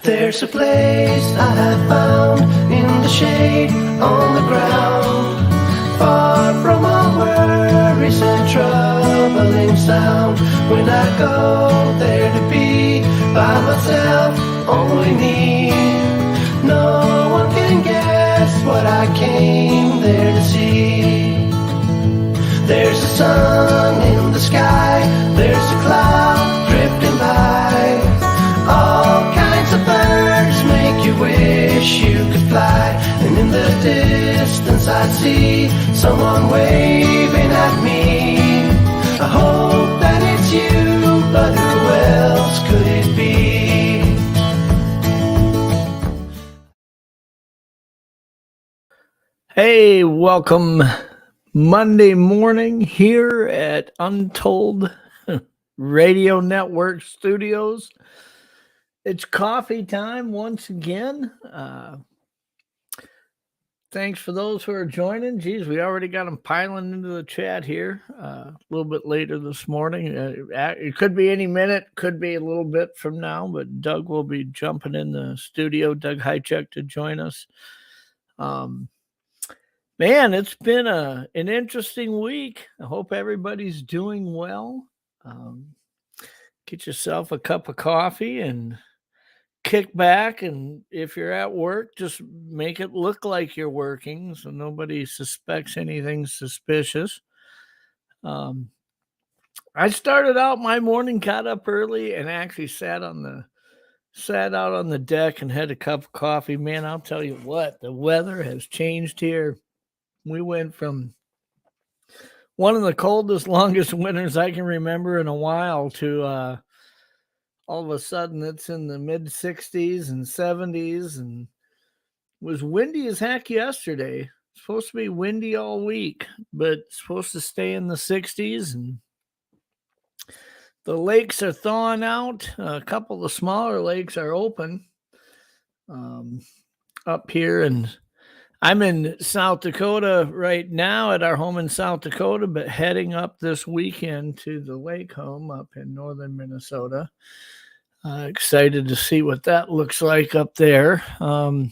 There's a place I have found in the shade on the ground, far from all worries and troubling sound. When I go there to be by myself, only me, no one can guess what I came there to see. There's a sun in the sky, there's a cloud drifting by, all kinds of birds make you wish you could fly. And in the distance I see someone waving at me. I hope that it's you, but who else could it be? Hey, welcome Monday morning here at Untold Radio Network Studios. It's coffee time once again. Thanks for those who are joining. Geez, we already got them piling into the chat here a little bit later this morning. It could be any minute, could be a little bit from now, but Doug will be jumping in the studio, Doug Hajicek, to join us. Man, it's been an interesting week. I hope everybody's doing well. Get yourself a cup of coffee and kick back, and if you're at work, just make it look like you're working so nobody suspects anything suspicious. I started out my morning, got up early, and actually sat out on the deck and had a cup of coffee. Man, I'll tell you what, the weather has changed here. We went from one of the coldest, longest winters I can remember in a while to all of a sudden it's in the mid 60s and 70s, and it was windy as heck yesterday. It's supposed to be windy all week, but it's supposed to stay in the 60s, and the lakes are thawing out. A couple of the smaller lakes are open up here, and I'm in South Dakota right now at our home in South Dakota, but heading up this weekend to the lake home up in northern Minnesota. Excited to see what that looks like up there. You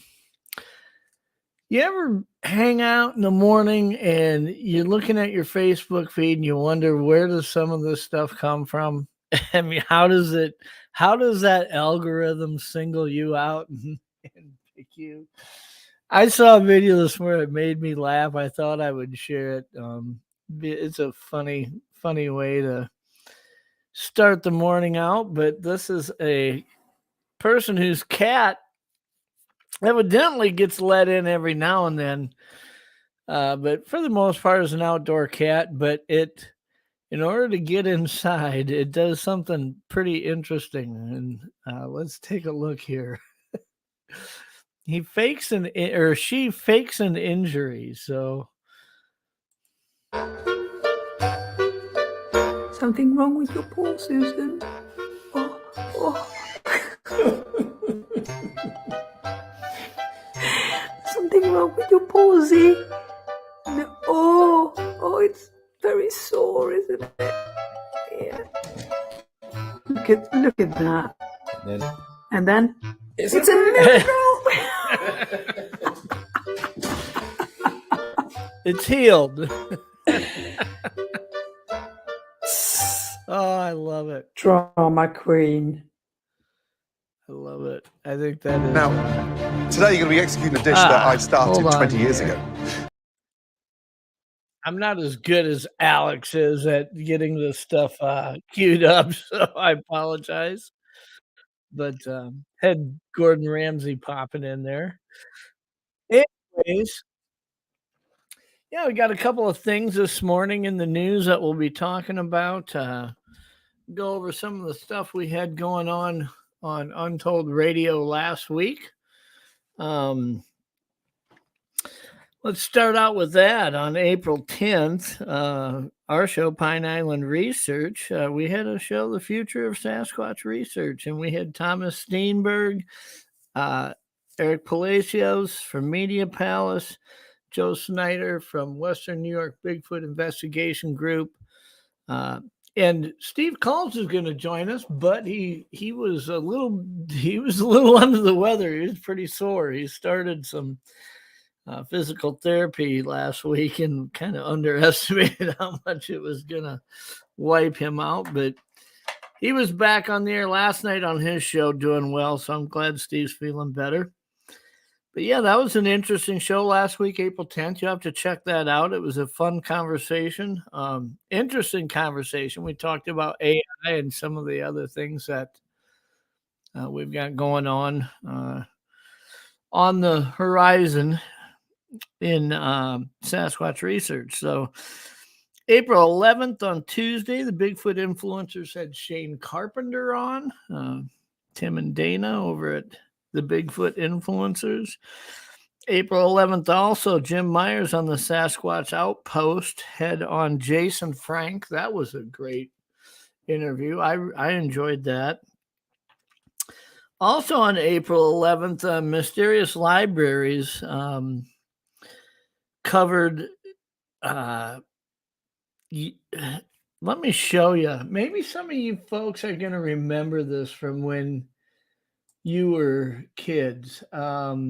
ever hang out in the morning and you're looking at your Facebook feed and you wonder, where does some of this stuff come from? I mean, how does that algorithm single you out and pick you? I saw a video this morning. It made me laugh. I thought I would share it. It's a funny way to start the morning out, but this is a person whose cat evidently gets let in every now and then, but for the most part is an outdoor cat. But in order to get inside, it does something pretty interesting, and let's take a look here. She fakes an injury. So something wrong with your paw, Susan? Oh. Something wrong with your paw, No. Oh, it's very sore, isn't it? Yeah. Look at that. And then it's a miracle. It's healed. Oh, I love it. Drama queen. I love it. I think that is... Now, today you're going to be executing a dish that I started 20 years ago. I'm not as good as Alex is at getting this stuff queued up, so I apologize. But had Gordon Ramsay popping in there. Anyways, yeah, we got a couple of things this morning in the news that we'll be talking about. Go over some of the stuff we had going on Untold Radio last week. Let's start out with that. On April 10th, our show, Pine Island Research, we had a show, The Future of Sasquatch Research, and we had Thomas Steenberg, Eric Palacios from Media Palace, Joe Snyder from Western New York Bigfoot Investigation Group, And Steve Collins is going to join us, but he was a little under the weather. He was pretty sore. He started some physical therapy last week and kind of underestimated how much it was going to wipe him out. But he was back on the air last night on his show doing well, so I'm glad Steve's feeling better. But yeah, that was an interesting show last week, April 10th. You have to check that out. It was a fun conversation, interesting conversation. We talked about AI and some of the other things that we've got going on the horizon in Sasquatch research. So April 11th on Tuesday, the Bigfoot influencers had Shane Carpenter on, Tim and Dana over at the Bigfoot influencers. April 11th also, Jim Myers on the Sasquatch Outpost had on Jason Frank. That was a great interview. I enjoyed that. Also on April 11th, Mysterious Libraries covered let me show you. Maybe some of you folks are going to remember this from when you were kids. But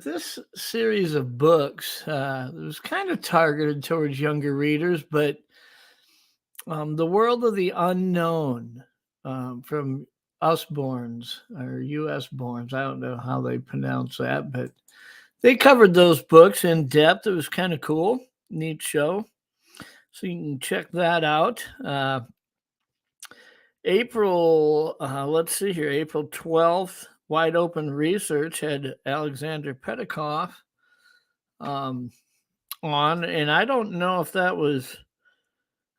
this series of books was kind of targeted towards younger readers, but The World of the Unknown from Usborns or US-borns. I don't know how they pronounce that, but they covered those books in depth. It was kind of cool. Neat show. So you can check that out. April 12th, Wide Open Research had Alexander Petikoff on, and I don't know if that was,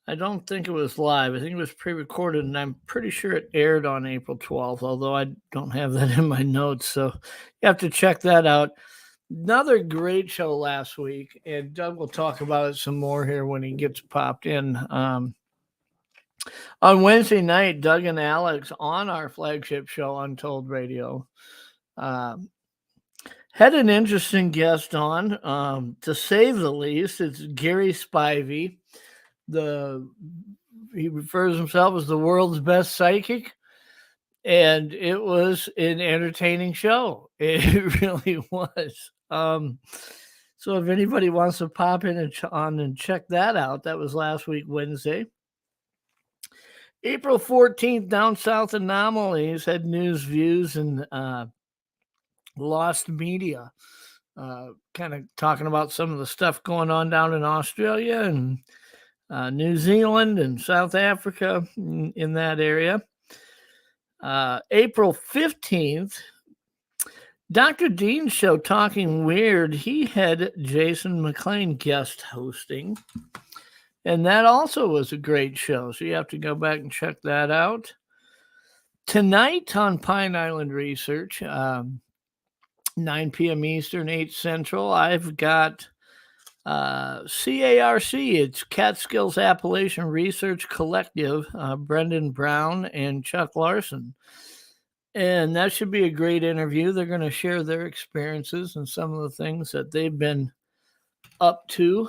I don't think it was live. I think it was pre-recorded, and I'm pretty sure it aired on April 12th, although I don't have that in my notes, so you have to check that out. Another great show last week, and Doug will talk about it some more here when he gets popped in. On Wednesday night, Doug and Alex on our flagship show, Untold Radio, had an interesting guest on, to say the least. It's Gary Spivey. He refers himself as the world's best psychic, and it was an entertaining show. It really was. So if anybody wants to pop in and check that out, that was last week, Wednesday. April 14th, Down South Anomalies had news, views, and lost media. Kind of talking about some of the stuff going on down in Australia and New Zealand and South Africa in that area. April 15th, Dr. Dean's show, Talking Weird, he had Jason McLean guest hosting. And that also was a great show. So you have to go back and check that out. Tonight on Pine Island Research, 9 p.m. Eastern, 8 Central, I've got CARC. It's Catskills Appalachian Research Collective, Brendan Brown and Chuck Larson. And that should be a great interview. They're going to share their experiences and some of the things that they've been up to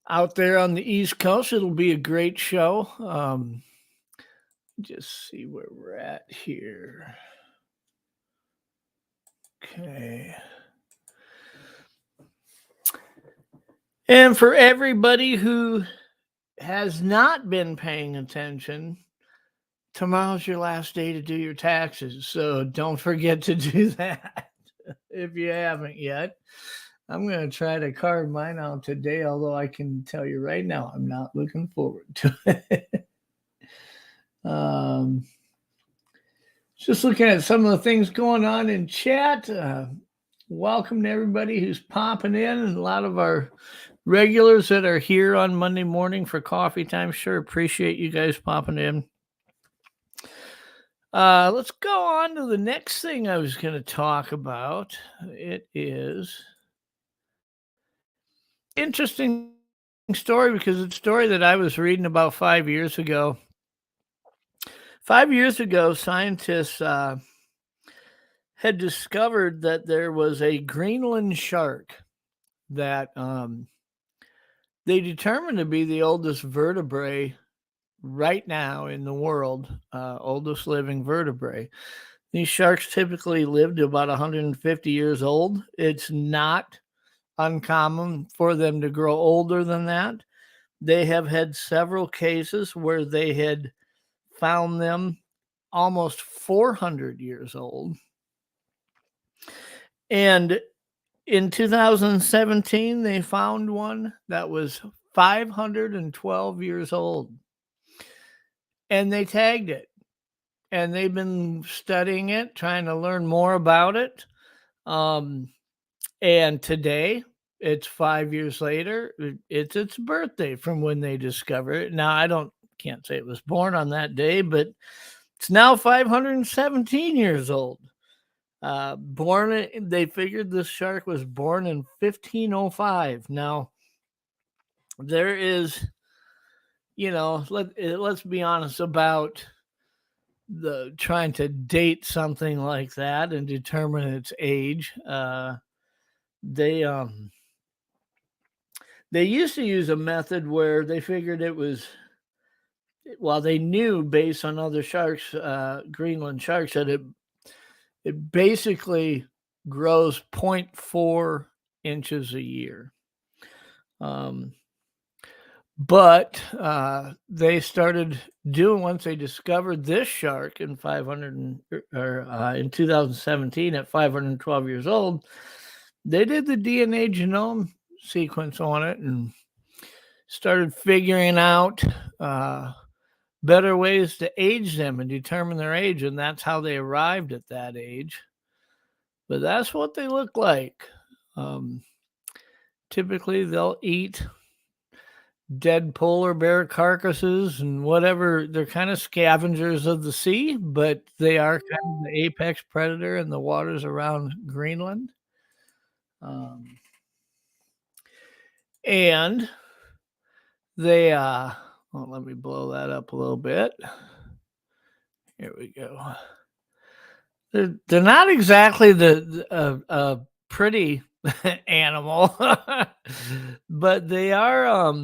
out there on the East Coast. It'll be a great show. Just see where we're at here. Okay. And for everybody who has not been paying attention, tomorrow's your last day to do your taxes. So don't forget to do that if you haven't yet. I'm going to try to carve mine out today, although I can tell you right now, I'm not looking forward to it. Just looking at some of the things going on in chat. Welcome to everybody who's popping in, and a lot of our regulars that are here on Monday morning for coffee time. Sure appreciate you guys popping in. Let's go on to the next thing I was going to talk about. It is interesting story because it's a story that I was reading about 5 years ago. 5 years ago, scientists had discovered that there was a Greenland shark that they determined to be the oldest vertebrae right now in the world, oldest living vertebrae. These sharks typically live to about 150 years old. It's not uncommon for them to grow older than that. They have had several cases where they had found them almost 400 years old. And in 2017, they found one that was 512 years old. And they tagged it. And they've been studying it, trying to learn more about it. And today, it's 5 years later. It's its birthday from when they discovered it. Now, can't say it was born on that day, but it's now 517 years old. They figured this shark was born in 1505. Now, there is, let's be honest about the trying to date something like that and determine its age. They used to use a method where they figured it was, they knew based on other sharks, Greenland sharks, that it basically grows 0.4 inches a year. But they started doing, once they discovered this shark in 2017 at 512 years old, they did the DNA genome sequence on it and started figuring out better ways to age them and determine their age. And that's how they arrived at that age. But that's what they look like. Typically, they'll eat dead polar bear carcasses and whatever. They're kind of scavengers of the sea, but they are kind of the apex predator in the waters around Greenland. And they, let me blow that up a little bit. Here we go. They're not exactly the pretty animal, but they are.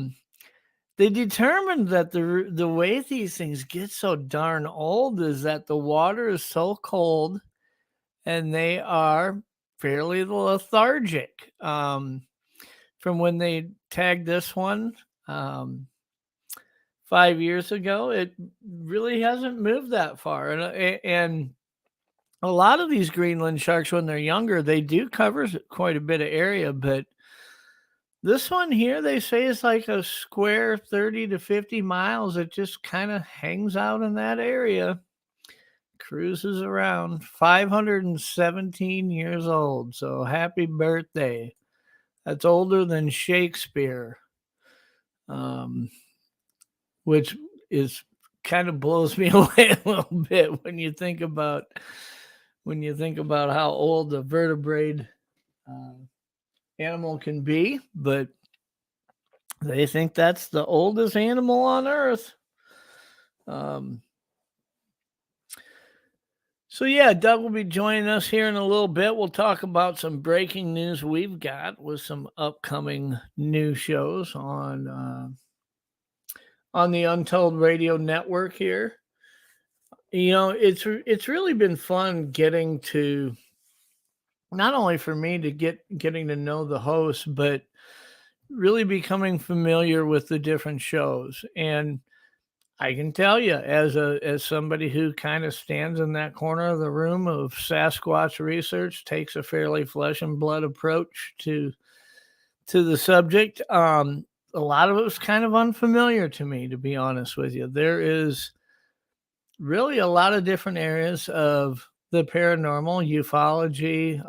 They determined that the way these things get so darn old is that the water is so cold, and they are fairly lethargic. From when they tagged this one 5 years ago, it really hasn't moved that far, and a lot of these Greenland sharks, when they're younger, they do cover quite a bit of area, but this one here, they say it's like a square 30 to 50 miles. It just kind of hangs out in that area, cruises around. 517 years old. So happy birthday. That's older than Shakespeare, which is kind of blows me away a little bit when you think about how old the vertebrate animal can be, but they think that's the oldest animal on Earth. So yeah, Doug will be joining us here in a little bit. We'll talk about some breaking news we've got with some upcoming new shows on the Untold Radio Network here. It's really been fun getting to, not only for me to getting to know the hosts, but really becoming familiar with the different shows. And I can tell you, as somebody who kind of stands in that corner of the room of Sasquatch research, takes a fairly flesh and blood approach to the subject, a lot of it was kind of unfamiliar to me, to be honest with you. There is really a lot of different areas of the paranormal, ufology.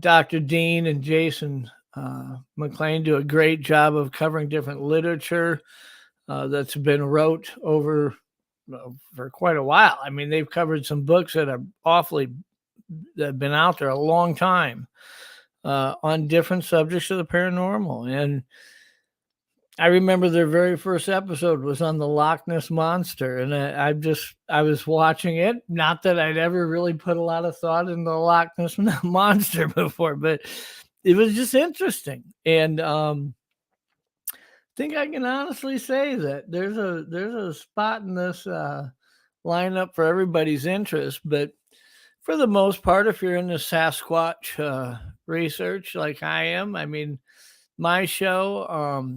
Dr. Dean and Jason McLean do a great job of covering different literature that's been wrote over for quite a while. I mean, they've covered some books that have been out there a long time on different subjects of the paranormal. And I remember their very first episode was on the Loch Ness Monster, and I was watching it. Not that I'd ever really put a lot of thought into the Loch Ness Monster before, but it was just interesting. And I think I can honestly say that there's a spot in this lineup for everybody's interest. But for the most part, if you're into Sasquatch research like I am, I mean, my show,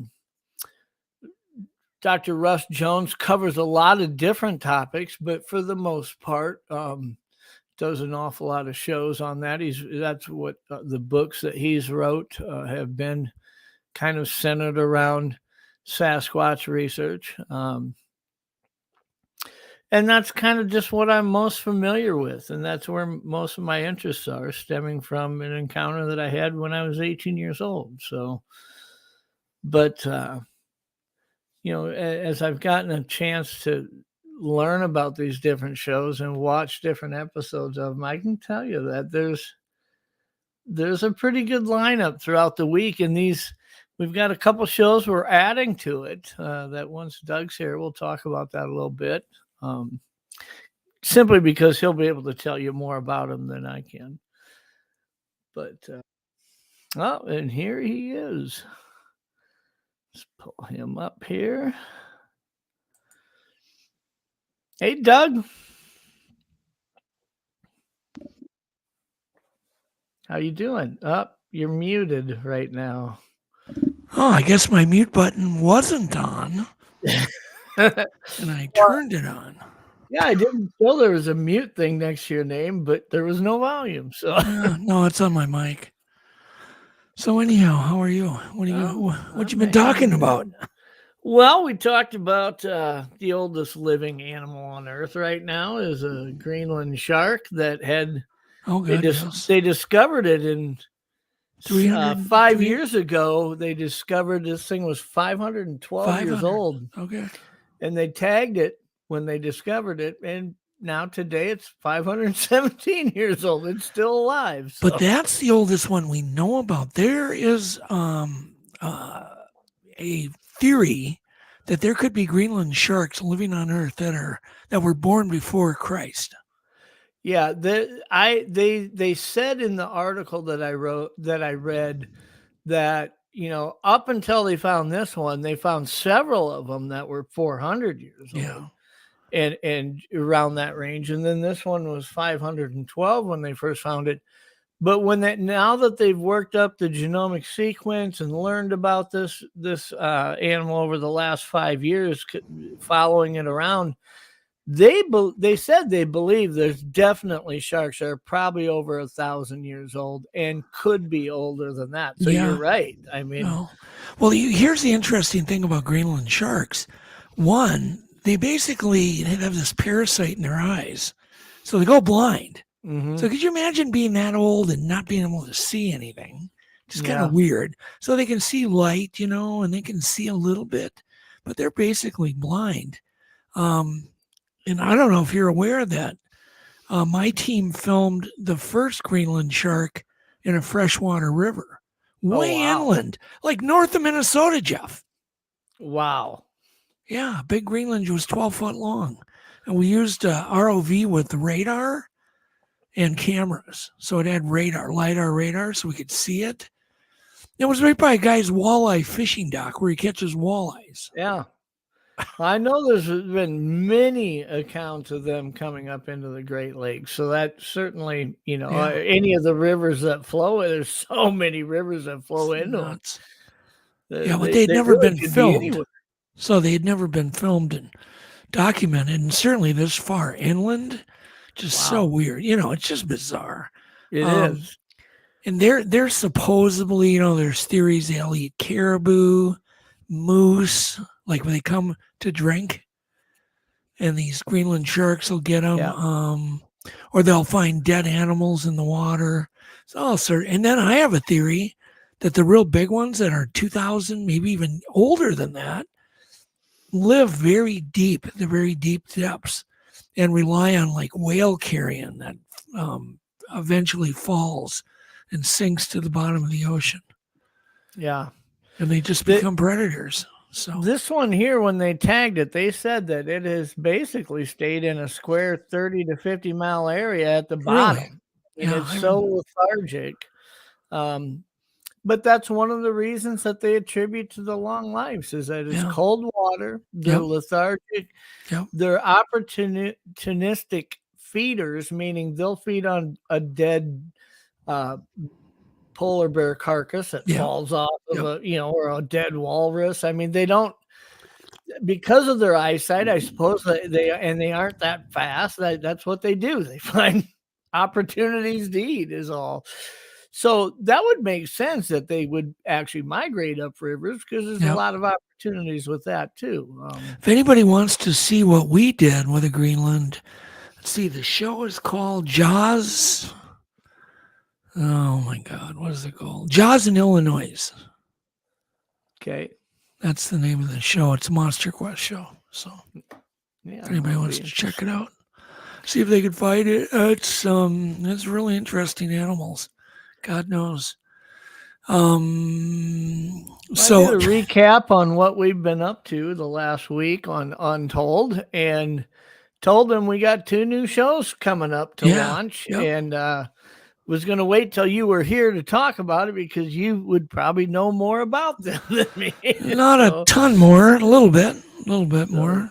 Dr. Russ Jones, covers a lot of different topics, but for the most part, does an awful lot of shows on that. That's what the books that he's wrote have been kind of centered around Sasquatch research. And that's kind of just what I'm most familiar with. And that's where most of my interests are, stemming from an encounter that I had when I was 18 years old. So, but, as I've gotten a chance to learn about these different shows and watch different episodes of them, I can tell you that there's a pretty good lineup throughout the week. And we've got a couple shows we're adding to it that once Doug's here, we'll talk about that a little bit. Simply because he'll be able to tell you more about them than I can. But, and here he is. Let's pull him up here. Hey, Doug. How you doing? You're muted right now. Oh, I guess my mute button wasn't on. And I turned it on. Yeah, I didn't know there was a mute thing next to your name, but there was no volume. So no, it's on my mic. So anyhow, how are you? What you been talking about? Well, we talked about the oldest living animal on Earth right now is a Greenland shark that had. Oh, good. They discovered it in 5 years ago. They discovered this thing was 512 years old. Okay. And they tagged it when they discovered it, and now today it's 517 years old. It's still alive. So. But that's the oldest one we know about. There is a theory that there could be Greenland sharks living on Earth that were born before Christ. Yeah, they said in the article that I read that up until they found this one, they found several of them that were 400 years old. Yeah. And around that range. And then this one was 512 when they first found it. But now that they've worked up the genomic sequence and learned about this animal over the last 5 years, following it around, they said they believe there's definitely sharks that are probably over 1,000 years old and could be older than that. So You're right. I mean, well, here's the interesting thing about Greenland sharks. One, they basically have this parasite in their eyes, so they go blind. Mm-hmm. So could you imagine being that old and not being able to see anything? Just kind of weird. So they can see light, and they can see a little bit, but they're basically blind. And I don't know if you're aware of that. My team filmed the first Greenland shark in a freshwater river, way inland, like north of Minnesota, Jeff. Wow. Yeah, big Greenland was 12 foot long. And we used ROV with radar and cameras. So it had LiDAR radar, so we could see it. It was right by a guy's walleye fishing dock where he catches walleyes. Yeah. I know there's been many accounts of them coming up into the Great Lakes. So that certainly, any of the rivers that flow, there's so many rivers that flow into them. But they'd never been filmed. So they had never been filmed and documented, and certainly this far inland, just so weird. It's just bizarre. It is. And they're supposedly, there's theories they'll eat caribou, moose, like when they come to drink, and these Greenland sharks will get them, or they'll find dead animals in the water. And then I have a theory that the real big ones that are 2,000, maybe even older than that, live very deep, the very deep depths, and rely on like whale carrion that eventually falls and sinks to the bottom of the ocean. Yeah. And they just become predators. So this one here, when they tagged it, they said that it has basically stayed in a square 30 to 50 mile area at the bottom. Really? And it's so lethargic. But that's one of the reasons that they attribute to the long lives is that it's Yeah. cold water, they're Yep. lethargic, Yep. they're opportunistic feeders, meaning they'll feed on a dead polar bear carcass that Yeah. falls off of Yep. or a dead walrus. I mean, they don't, because of their eyesight, I suppose they aren't that fast. That's what they do. They find opportunities to eat is all. So that would make sense that they would actually migrate up rivers because there's a Yep. lot of opportunities with that too. If anybody wants to see what we did with the Greenland, let's see, the show is called Jaws. Oh my God, what is it called? Jaws in Illinois. Okay. That's the name of the show. It's a Monster Quest show. So Yeah. if anybody that'll wants be to check it out, see if they can find it. It's really interesting animals. God knows. I So did a recap on what we've been up to the last week on Untold and told them we got 2 new shows coming up to Yeah, launch yep. and was going to wait till you were here to talk about it because you would probably know more about them than me. not a ton more, a little bit more.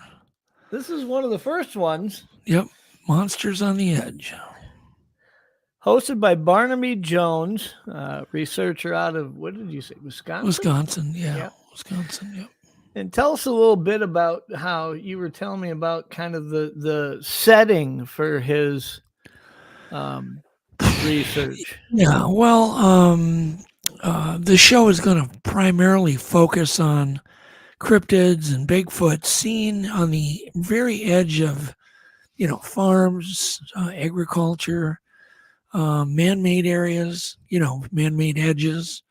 This is one of the first ones. Yep. Monsters on the Edge. Hosted by Barnaby Jones, researcher out of, what did you say, Wisconsin? Wisconsin, yeah. Yeah. Wisconsin, yep. And tell us a little bit about how you were telling me about kind of the setting for his research. Yeah, well, the show is going to primarily focus on cryptids and Bigfoot seen on the very edge of, farms, agriculture, man-made areas, man-made edges,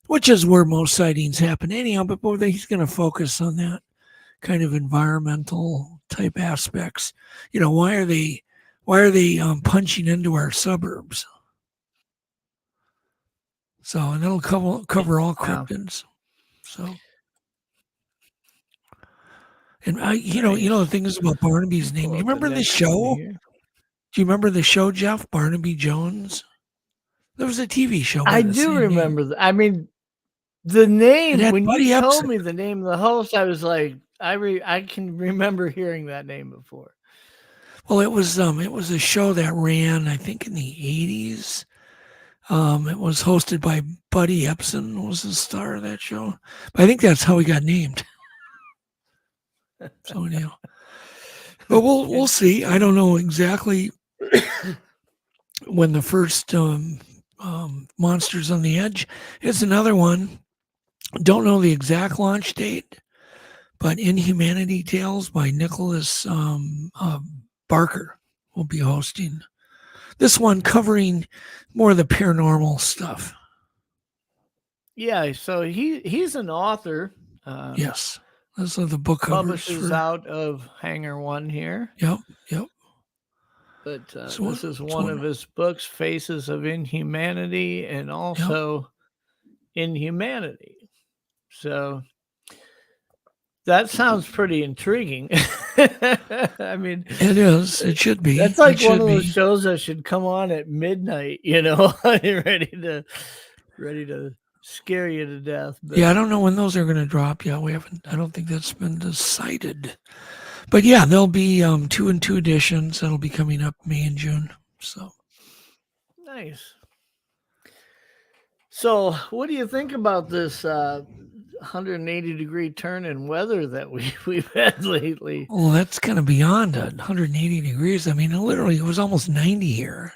which is where most sightings happen anyhow. But he's going to focus on that kind of environmental type aspects. Why are they punching into our suburbs? So, and that'll cover all cryptids. So, and the thing is about Barnaby's name. You remember the show? Do you remember the show, Jeff? Barnaby Jones? There was a TV show. I do remember that. I mean, the name, when you told me the name of the host, I was like, I can remember hearing that name before. Well, it was a show that ran, I think, in the 80s. It was hosted by Buddy Epson, was the star of that show. But I think that's how he got named. So anyhow. But we'll see. I don't know exactly when the first Monsters on the Edge is. Another one. Don't know the exact launch date, but Inhumanity Tales by Nicholas Barker will be hosting this one, covering more of the paranormal stuff. Yeah, so he's an author. Yes, this is the book covers. Publishes out of Hangar One here. Yep. But this is one of his books, Faces of Inhumanity, and also Inhumanity. So that sounds pretty intriguing. I mean, it is. It should be. That's like one of those shows that should come on at midnight, ready to scare you to death. But yeah, I don't know when those are going to drop. Yeah, I don't think that's been decided. But yeah, there'll be 2 and 2 editions that'll be coming up May and June. So nice. So what do you think about this 180-degree turn in weather that we've had lately? Well, that's kind of beyond 180 degrees. I mean, it was almost 90 here.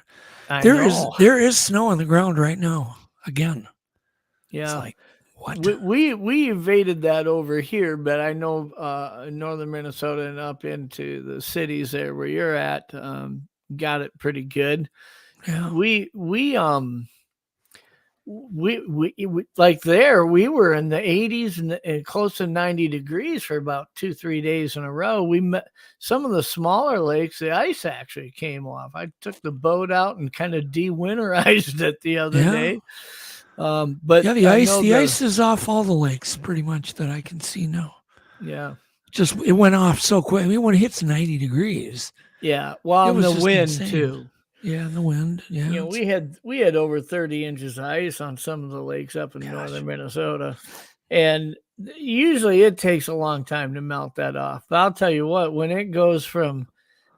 There is snow on the ground right now again. Yeah. It's like, what? We evaded that over here, but I know in northern Minnesota and up into the cities there where you're at, got it pretty good. Yeah. We like there, we were in the 80s and close to 90 degrees for about 2-3 days in a row. We met some of the smaller lakes. The ice actually came off. I took the boat out and kind of de-winterized it the other day. But yeah, the ice is off all the lakes pretty much that I can see now. Yeah. It went off so quick. I mean, when it hits 90 degrees. Yeah. Well, the wind insane. Too. Yeah, and the wind. Yeah. You know, we had over 30 inches of ice on some of the lakes up in northern Minnesota, and usually it takes a long time to melt that off. But I'll tell you what, when it goes from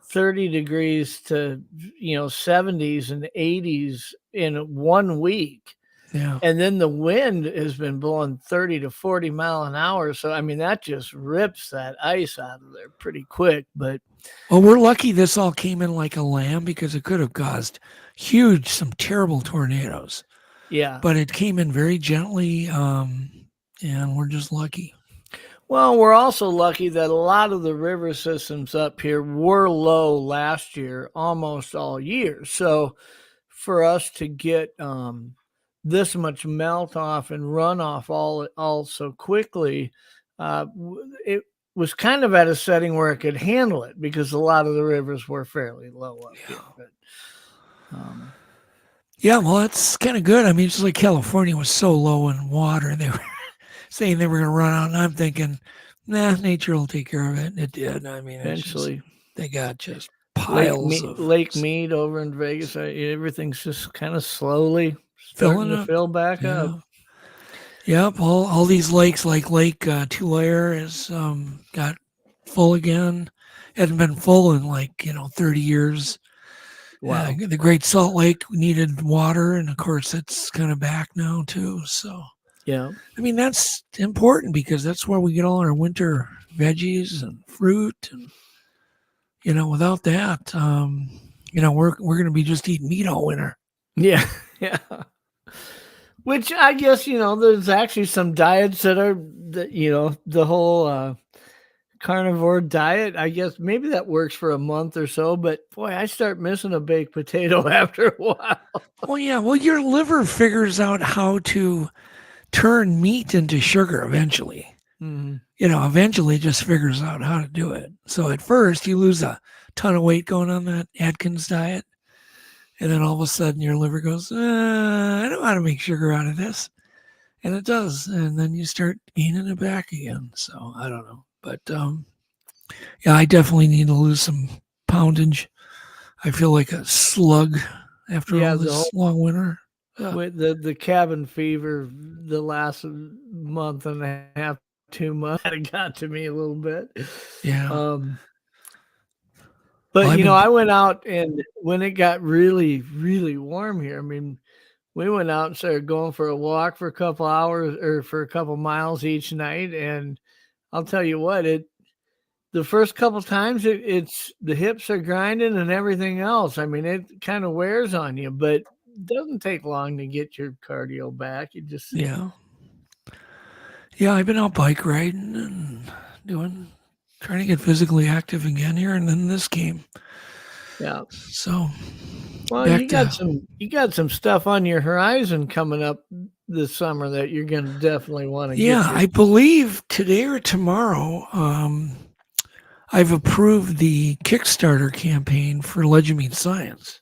30 degrees to 70s and 80s in 1 week, Yeah. and then the wind has been blowing 30 to 40 mile an hour, so I mean that just rips that ice out of there pretty quick. But Well, we're lucky this all came in like a lamb because it could have caused some terrible tornadoes. yeah, But it came in very gently, and we're just lucky. well, we're also lucky that a lot of the river systems up here were low last year, almost all year. So for us to get this much melt off and runoff all so quickly, it was kind of at a setting where it could handle it because a lot of the rivers were fairly low up here. But, Yeah, well, that's kind of good. I mean, it's like California was so low in water, and they were saying they were going to run out. And I'm thinking, nah, nature will take care of it. It did. I mean, eventually, they got just piles of Lake Mead over in Vegas. Everything's just kind of slowly filling starting to up. fill back up. Yep, all these lakes, like Lake Tulare, has got full again. Hadn't been full in 30 years. Wow. The Great Salt Lake needed water, and of course it's kind of back now too. So yeah, I mean that's important because that's where we get all our winter veggies and fruit, and without that, we're going to be just eating meat all winter. yeah, yeah. Which I guess there's actually some diets that are the whole carnivore diet. I guess maybe that works for a month or so, but boy, I start missing a baked potato after a while. Well, yeah. Well, your liver figures out how to turn meat into sugar eventually. Mhm. Eventually it just figures out how to do it. So at first you lose a ton of weight going on that Atkins diet. And then all of a sudden your liver goes, I don't know how to make sugar out of this. And it does. And then you start gaining it back again. So I don't know. But yeah, I definitely need to lose some poundage. I feel like a slug after all this long winter. With the cabin fever the last month and a half, 2 months, it got to me a little bit. Yeah. But I went out, and when it got really, really warm here, I mean, we went out and started going for a walk for a couple hours or for a couple miles each night. And I'll tell you what, the first couple times it's the hips are grinding and everything else. I mean, it kind of wears on you, but it doesn't take long to get your cardio back. You just yeah. I've been out bike riding and trying to get physically active again here, and then this came. Yeah. So, well, you got some stuff on your horizon coming up this summer that you're going to definitely want to. Yeah, I believe today or tomorrow. I've approved the Kickstarter campaign for Legend Meets Science.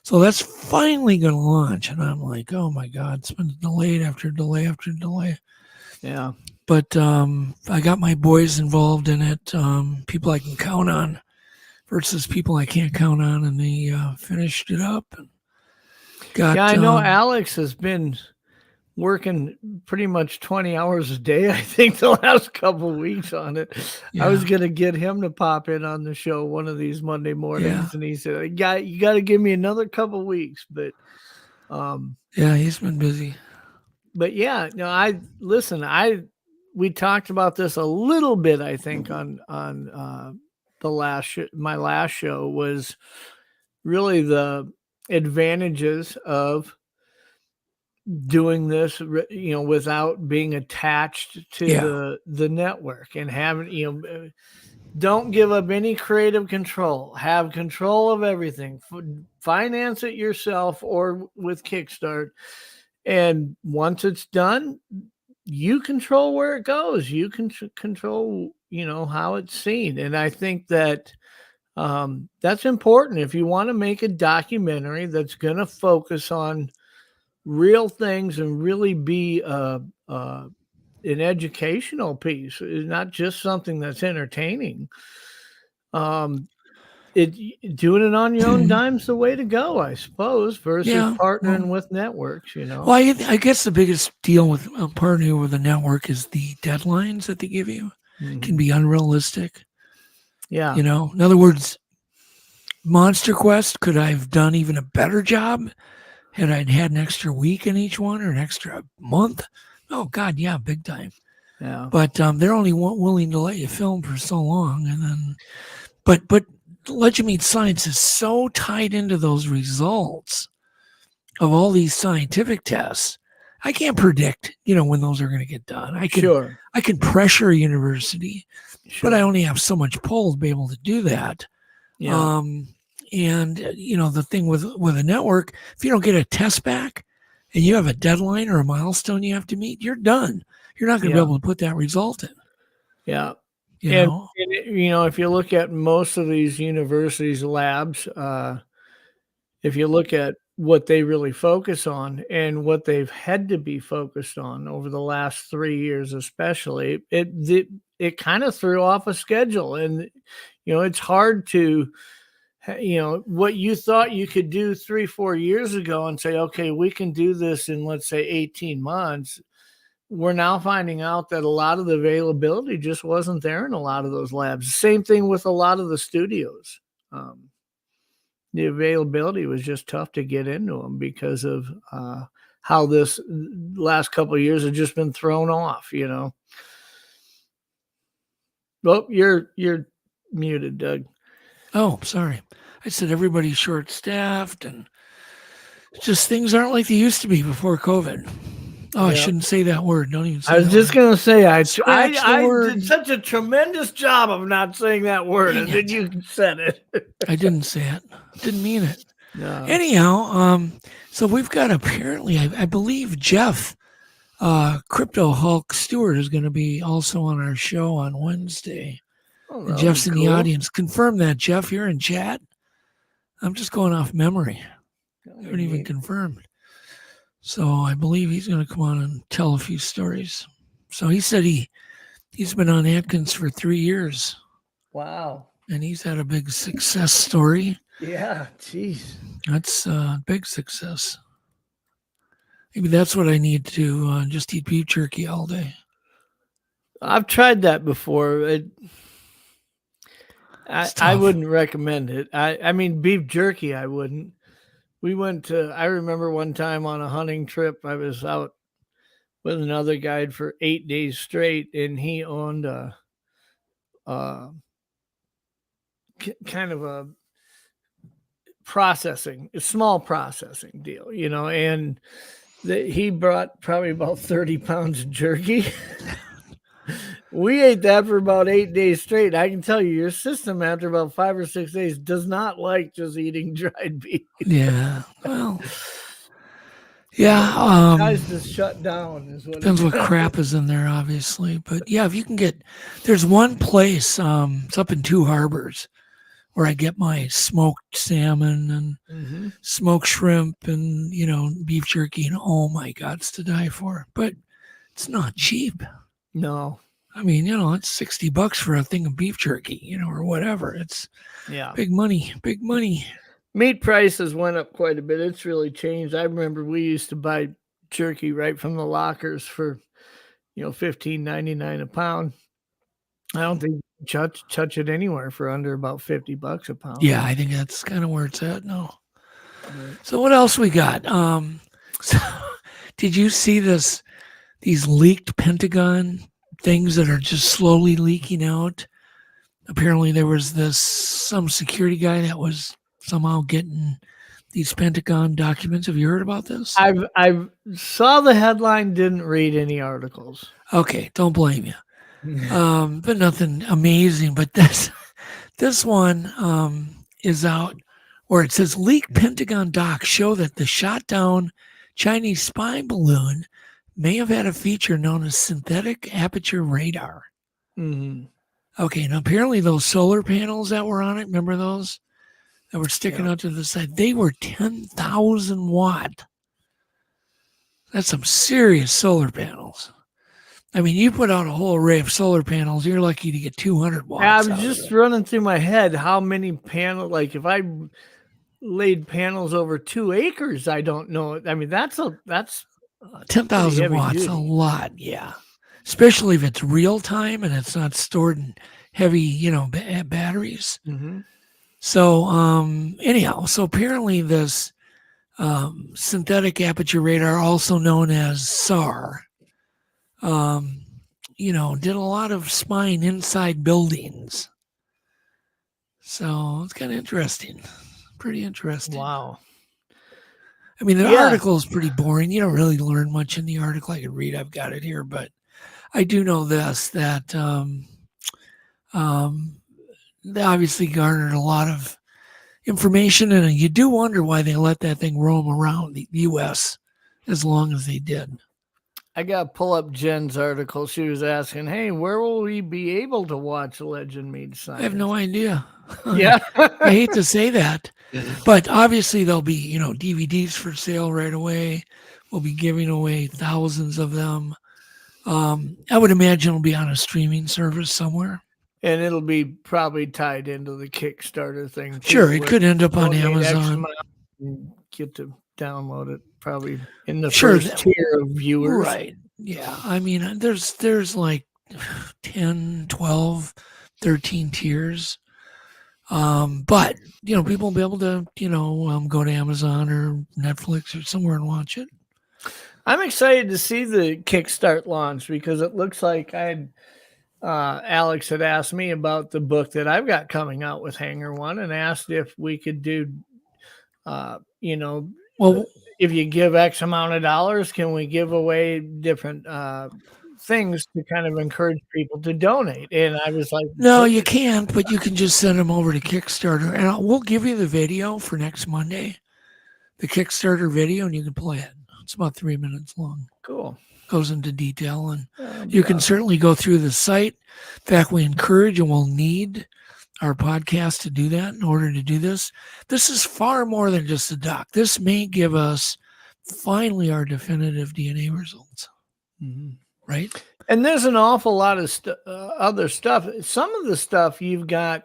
So that's finally going to launch, and I'm like, oh my God, it's been delayed after delay after delay. Yeah. But I got my boys involved in it, people I can count on versus people I can't count on, and they finished it up. And I know Alex has been working pretty much 20 hours a day, I think, the last couple of weeks on it. Yeah. I was going to get him to pop in on the show one of these Monday mornings, and he said, you got to give me another couple of weeks. But yeah, he's been busy. But yeah, no, we talked about this a little bit, I think, on my last show was really the advantages of doing this, without being attached to the network and having, don't give up any creative control, have control of everything, finance it yourself or with Kickstart. And once it's done, you control where it goes. You can control, how it's seen. And I think that that's important. If you want to make a documentary that's going to focus on real things and really be an educational piece, not just something that's entertaining. doing it on your own dime's the way to go, I suppose, versus partnering with networks, Well, I guess the biggest deal with partnering with a network is the deadlines that they give you can be unrealistic. Yeah. In other words, Monster Quest, could I have done even a better job had I had an extra week in each one or an extra month? Oh, God, yeah, big time. Yeah. But they're only willing to let you film for so long. And then, but Let You Meet Science is so tied into those results of all these scientific tests. I can't predict, when those are going to get done. I can pressure a university, but I only have so much pull to be able to do that. Yeah. And the thing with a network, if you don't get a test back and you have a deadline or a milestone you have to meet, you're done. You're not going to be able to put that result in. Yeah. And if you look at most of these universities' labs, if you look at what they really focus on and what they've had to be focused on over the last 3 years, especially, it kind of threw off a schedule. And, it's hard to, what you thought you could do 3-4 years ago and say, okay, we can do this in, let's say, 18 months. We're now finding out that a lot of the availability just wasn't there in a lot of those labs. Same thing with a lot of the studios. The availability was just tough to get into them because of how this last couple of years have just been thrown off, Oh, you're muted, Doug. Oh, sorry. I said everybody's short-staffed and just things aren't like they used to be before COVID. Oh, I shouldn't say that word. Don't even say I was just going to say, I word. did such a tremendous job of not saying that word, and then you said it. I didn't say it. Didn't mean it. No. Anyhow, so we've got apparently, I believe Jeff, Crypto Hulk Stewart is going to be also on our show on Wednesday. Oh, and Jeff's in the audience. Confirm that, Jeff. You're in chat. I'm just going off memory. I haven't even confirmed. So I believe he's going to come on and tell a few stories. So he said he's been on Atkins for 3 years. Wow. And he's had a big success story. Yeah, jeez. That's a big success. Maybe that's what I need to just eat beef jerky all day. I've tried that before. I wouldn't recommend it. I mean, beef jerky, I wouldn't. I remember one time on a hunting trip, I was out with another guide for 8 days straight, and he owned a kind of a small processing deal, and he brought probably about 30 pounds of jerky. We ate that for about 8 days straight. I can tell you, your system after about 5 or 6 days does not like just eating dried beef. Yeah. Well, yeah. Guys just shut down. Depends what crap is in there, obviously. But yeah, if you can there's one place, it's up in Two Harbors, where I get my smoked salmon and smoked shrimp and, beef jerky. And oh my God, it's to die for. But it's not cheap. No. I mean, it's $60 for a thing of beef jerky, or whatever. It's big money. Meat prices went up quite a bit. It's really changed. I remember we used to buy jerky right from the lockers for, $15.99 a pound. I don't think you touch it anywhere for under about $50 a pound. Yeah, I think that's kind of where it's at now. Right. So what else we got? So, did you see these leaked Pentagon things that are just slowly leaking out? Apparently there was some security guy that was somehow getting these Pentagon documents. Have you heard about this? I saw the headline, didn't read any articles. Okay, don't blame you. But nothing amazing. But this one is out where it says leaked Pentagon docs show that the shot down Chinese spy balloon may have had a feature known as synthetic aperture radar. Mm-hmm. Okay, and apparently those solar panels that were on it, remember those that were sticking out to the side? They were 10,000 watt. That's some serious solar panels. I mean, you put out a whole array of solar panels, you're lucky to get 200 watts. I out was of just it. running through my head how many panels, like if I laid panels over 2 acres, I don't know. I mean, that's 10,000 heavy watts, a duty. lot, yeah. Especially if it's real time and it's not stored in heavy, batteries. Mm-hmm. So, anyhow, so apparently this synthetic aperture radar, also known as SAR, did a lot of spying inside buildings. So it's kind of interesting. Pretty interesting. Wow. I mean, the Yeah. article is pretty boring. You don't really learn much in the article. I could read. I've got it here, but I do know this, that they obviously garnered a lot of information, and you do wonder why they let that thing roam around the U.S. as long as they did. I got to pull up Jen's article. She was asking, hey, where will we be able to watch Legend Meets Science? I have no idea. Yeah. I hate to say that, but obviously there'll be, DVDs for sale right away. We'll be giving away thousands of them. I would imagine it'll be on a streaming service somewhere. And it'll be probably tied into the Kickstarter thing, too. Sure, it could end up on Amazon. And get to download it probably in the Sure, first tier of viewers. Right. Yeah. I mean, there's like 10, 12, 13 tiers. But, people will be able to, go to Amazon or Netflix or somewhere and watch it. I'm excited to see the Kickstart launch because it looks like Alex had asked me about the book that I've got coming out with Hanger One and asked if we could do, well, if you give X amount of dollars, can we give away different things to kind of encourage people to donate? And I was like, no, you can't, but you can just send them over to Kickstarter, and we'll give you the video for next Monday, the Kickstarter video, and you can play it. It's about 3 minutes long. Cool. Goes into detail, and you can certainly go through the site. In fact, we encourage and we'll need our podcast to do that in order to do this. This is far more than just a doc. This may give us finally our definitive DNA results. Mm-hmm. Right? And there's an awful lot of other stuff. Some of the stuff you've got,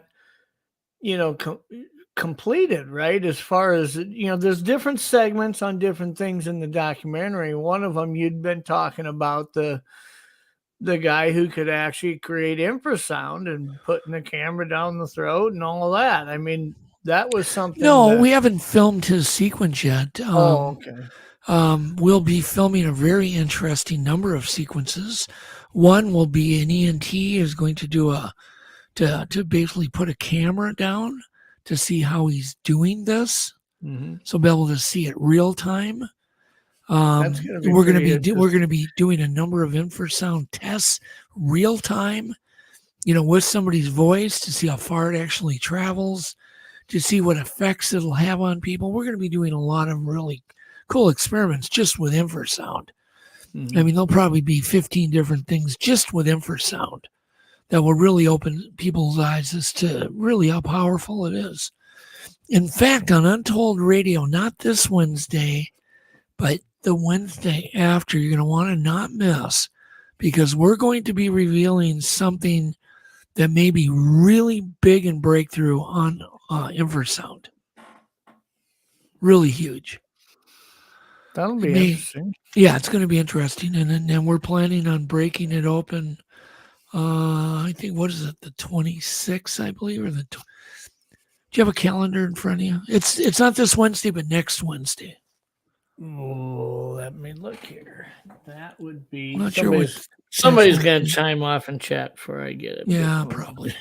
completed, right? As far as, there's different segments on different things in the documentary. One of them, you'd been talking about the guy who could actually create infrasound and putting the camera down the throat and all that. I mean, that was something. No, we haven't filmed his sequence yet. Okay. We'll be filming a very interesting number of sequences. One will be an ENT is going to do to basically put a camera down to see how he's doing this. Mm-hmm. So be able to see it real time. We're going to be doing a number of infrasound tests real time, with somebody's voice to see how far it actually travels, to see what effects it'll have on people. We're going to be doing a lot of really cool experiments just with infrasound. Mm-hmm. I mean, there'll probably be 15 different things just with infrasound that will really open people's eyes as to really how powerful it is. In fact, on Untold Radio, not this Wednesday, but the Wednesday after, you're going to want to not miss, because we're going to be revealing something that may be really big and breakthrough on infrasound. Really huge. That'll be interesting. Yeah, it's going to be interesting. And then we're planning on breaking it open. I think, what is it, the 26th, I believe, or do you have a calendar in front of you? It's not this Wednesday, but next Wednesday. Oh, let me look here. That would be. I'm not sure what. Somebody's going to chime off in chat before I get it. Yeah, probably.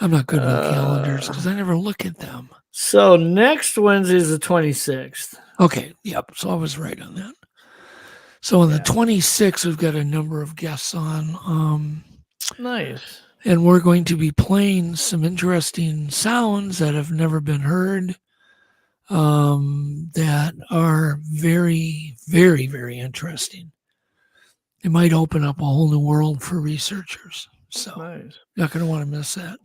I'm not good with calendars because I never look at them. So next Wednesday is the 26th. Okay. Yep. So I was right on that. So on the 26th, we've got a number of guests on. Nice. And we're going to be playing some interesting sounds that have never been heard, that are very, very, very interesting. It might open up a whole new world for researchers. So nice. Not going to want to miss that.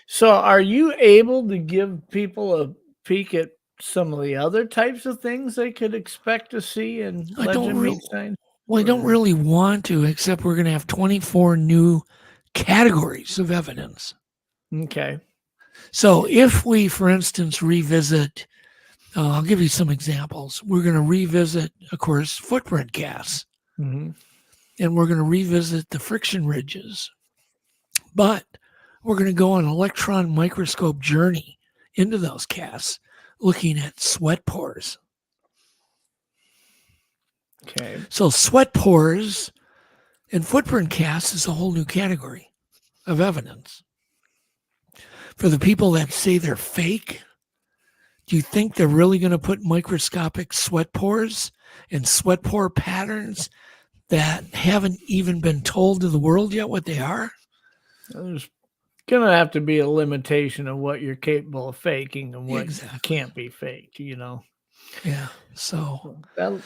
So are you able to give people a peek at some of the other types of things they could expect to see in Legend Meets Science? Well, I don't really want to, except we're going to have 24 new categories of evidence. Okay. So if we, for instance, revisit, I'll give you some examples. We're going to revisit, of course, footprint casts. Mm-hmm. And we're going to revisit the friction ridges. But we're going to go on an electron microscope journey into those casts, looking at sweat pores. Okay. So sweat pores and footprint casts is a whole new category of evidence. For the people that say they're fake, do you think they're really going to put microscopic sweat pores and sweat pore patterns that haven't even been told to the world yet what they are? There's going to have to be a limitation of what you're capable of faking and what can't be faked, you know? Yeah. So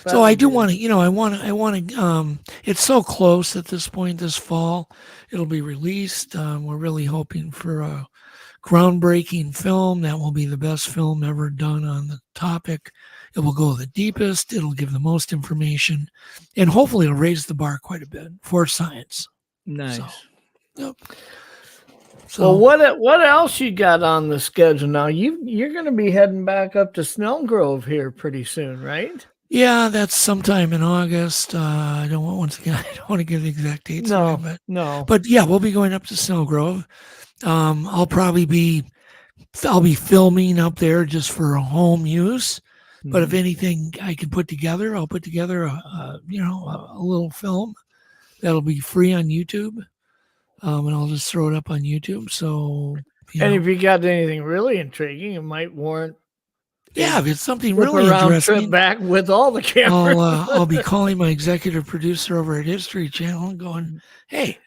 so I do want to, I want to, it's so close at this point this fall. It'll be released. We're really hoping for a groundbreaking film that will be the best film ever done on the topic. It will go the deepest. It'll give the most information, and hopefully it'll raise the bar quite a bit for science. Nice. So, yep. So, well, what else you got on the schedule now? You're going to be heading back up to Snellgrove here pretty soon, right? Yeah, that's sometime in August. I don't want to give the exact dates. But yeah, we'll be going up to Snellgrove. I'll be filming up there just for home use. Mm-hmm. But if anything I can put together, I'll put together a little film that'll be free on YouTube. And I'll just throw it up on YouTube. So, if you got anything really intriguing, it might warrant. Yeah, if it's something really interesting, trip back with all the cameras. I'll be calling my executive producer over at History Channel and going, "Hey,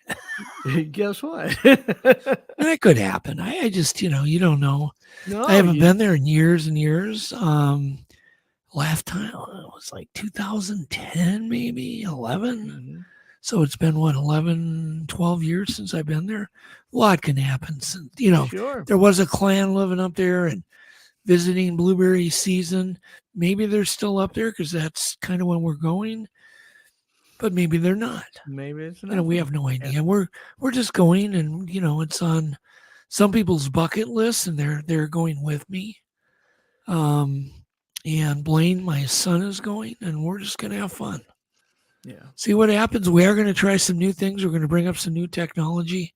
guess what?" That could happen. I just, you don't know. No, I haven't been there in years and years. Last time it was like 2010, maybe 11. Mm-hmm. So it's been 11, 12 years since I've been there. A lot can happen. Sure. There was a clan living up there and visiting blueberry season. Maybe they're still up there because that's kind of when we're going. But maybe they're not. Maybe it's not. We have no idea. We're just going, and it's on some people's bucket list, and they're going with me. And Blaine, my son, is going, and we're just gonna have fun. Yeah. See what happens. We are going to try some new things. We're going to bring up some new technology.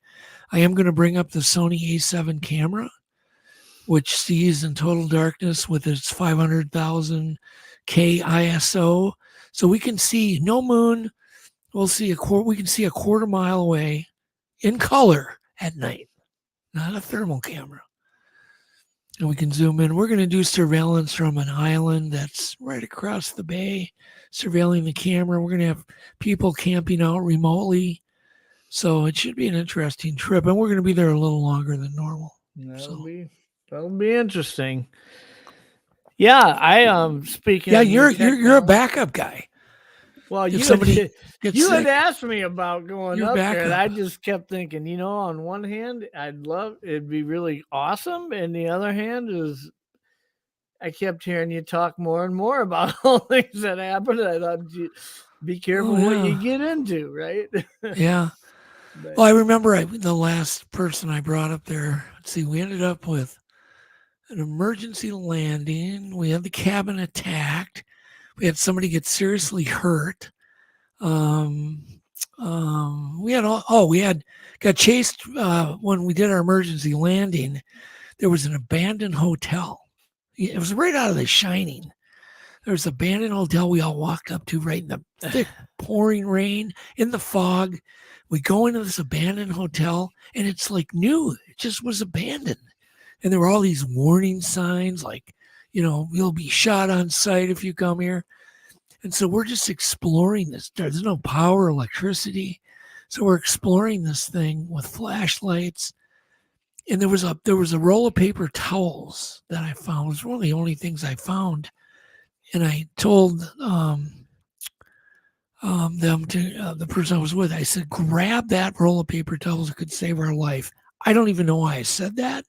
I am going to bring up the Sony A7 camera, which sees in total darkness with its 500,000 K ISO. So we can see no moon. We can see a quarter mile away in color at night, not a thermal camera. And we can zoom in. We're going to do surveillance from an island that's right across the bay, surveilling the camera. We're going to have people camping out remotely. So it should be an interesting trip. And we're going to be there a little longer than normal. That'll be interesting. Yeah, I speaking. Yeah, you're a backup guy. Well, you had asked me about going up there, and I just kept thinking, on one hand, it'd be really awesome, and the other hand is, I kept hearing you talk more and more about all things that happened. I thought, be careful what you get into, right? Yeah. Well, I remember the last person I brought up there. Let's see, we ended up with an emergency landing. We had the cabin attacked. We had somebody get seriously hurt. We got chased when we did our emergency landing. There was an abandoned hotel. It was right out of The Shining. There was an abandoned hotel we all walked up to right in the thick pouring rain, in the fog. We go into this abandoned hotel, and it's like new. It just was abandoned. And there were all these warning signs like, you'll be shot on sight if you come here. And so we're just exploring this. There's no power, electricity. So we're exploring this thing with flashlights. And there was a roll of paper towels that I found. It was one of the only things I found. And I told them to the person I was with, I said, grab that roll of paper towels. It could save our life. I don't even know why I said that.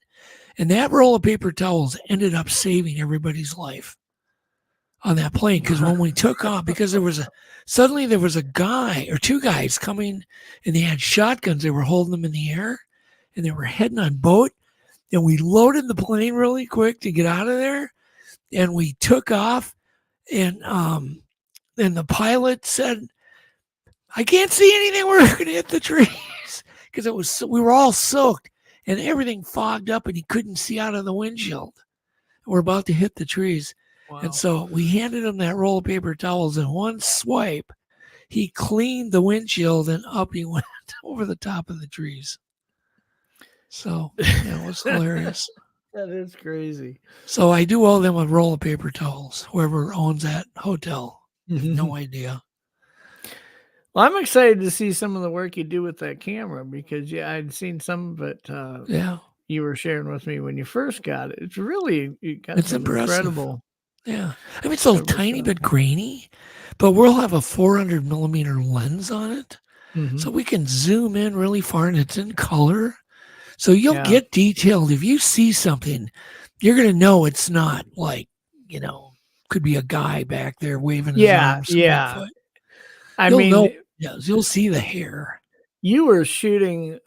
And that roll of paper towels ended up saving everybody's life. on that plane, because when we took off, because there was a guy or two guys coming, and they had shotguns. They were holding them in the air, and they were heading on boat. And we loaded the plane really quick to get out of there, and we took off. And the pilot said, "I can't see anything. We're going to hit the trees," because we were all soaked and everything fogged up, and he couldn't see out of the windshield. We're about to hit the trees. Wow. And so we handed him that roll of paper towels, and one swipe, he cleaned the windshield, and up he went over the top of the trees. So yeah, it was hilarious. That is crazy. So I do owe them a roll of paper towels, whoever owns that hotel. No idea. Well, I'm excited to see some of the work you do with that camera, because I'd seen some of it. You were sharing with me when you first got it. It's really it's impressive. Incredible. Yeah, I mean, it's a tiny bit grainy, but we'll have a 400 millimeter lens on it, so we can zoom in really far, and it's in color, so you'll get detailed. If you see something, you're gonna know it's not like, could be a guy back there waving his arms. Yeah. You'll see the hair. You were shooting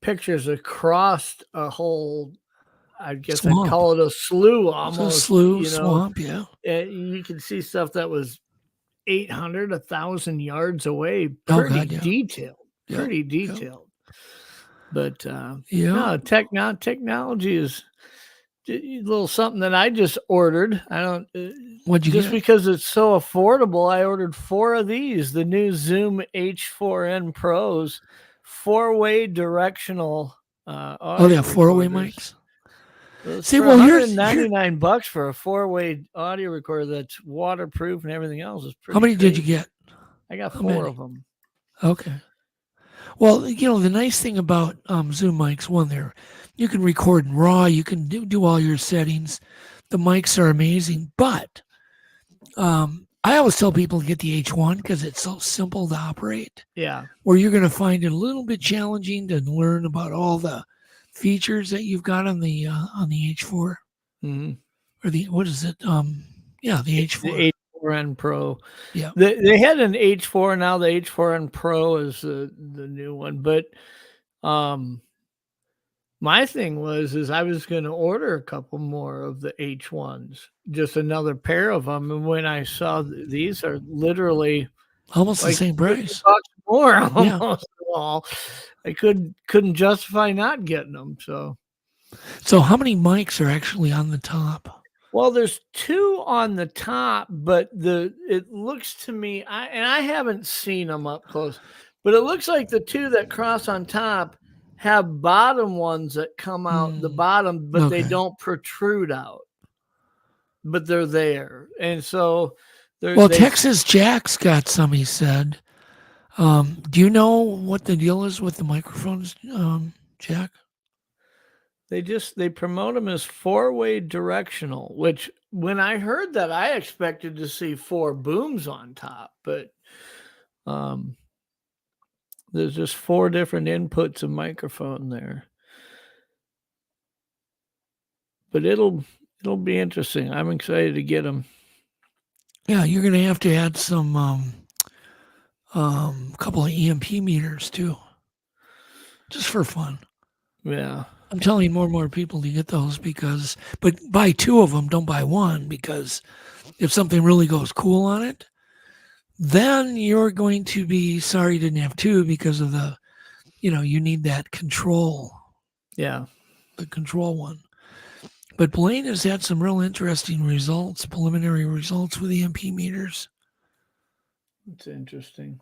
pictures across a whole, I guess swamp. I'd call it a slough almost. A slough, swamp, yeah. You can see stuff that was 800, 1,000 yards away. Pretty detailed. Yeah. Pretty detailed. But technology is a little something that I just ordered. I don't. What'd you just get? Because it's so affordable, I ordered 4 of these. The new Zoom H4n Pros, 4-way directional. 4-way mics. See, well, here's $99 for a 4-way audio recorder that's waterproof and everything else. Is pretty. How many did you get? I got 4 of them. Okay. Well, the nice thing about Zoom mics, you can record in RAW, you can do all your settings. The mics are amazing, but I always tell people to get the H1 because it's so simple to operate. Yeah. Where you're going to find it a little bit challenging to learn about all the features that you've got on the H4. Or what is it? The H4. The H4n Pro. Yeah. They had an H4, now the H4n Pro is the new one. But my thing was I was going to order a couple more of the H1s, just another pair of them. And when I saw these are literally almost the same price, $50 more almost all, I couldn't justify not getting them. So how many mics are actually on the top? Well, there's 2 on the top, but it looks to me, I haven't seen them up close, but it looks like the 2 that cross on top have bottom ones that come out the bottom, but they don't protrude out, but they're there. And so Texas Jack's got some, he said. Do you know what the deal is with the microphones, Jack? They promote them as 4-way directional, which when I heard that, I expected to see 4 booms on top, but there's just 4 different inputs of microphone there. But it'll be interesting. I'm excited to get them. Yeah, you're going to have to add some couple of EMP meters too, just for fun. Yeah. I'm telling more and more people to get those but buy 2 of them, don't buy 1, because if something really goes cool on it, then you're going to be sorry you didn't have 2 because of the, you need that control. Yeah. The control one. But Blaine has had some real interesting preliminary results with EMP meters. It's interesting.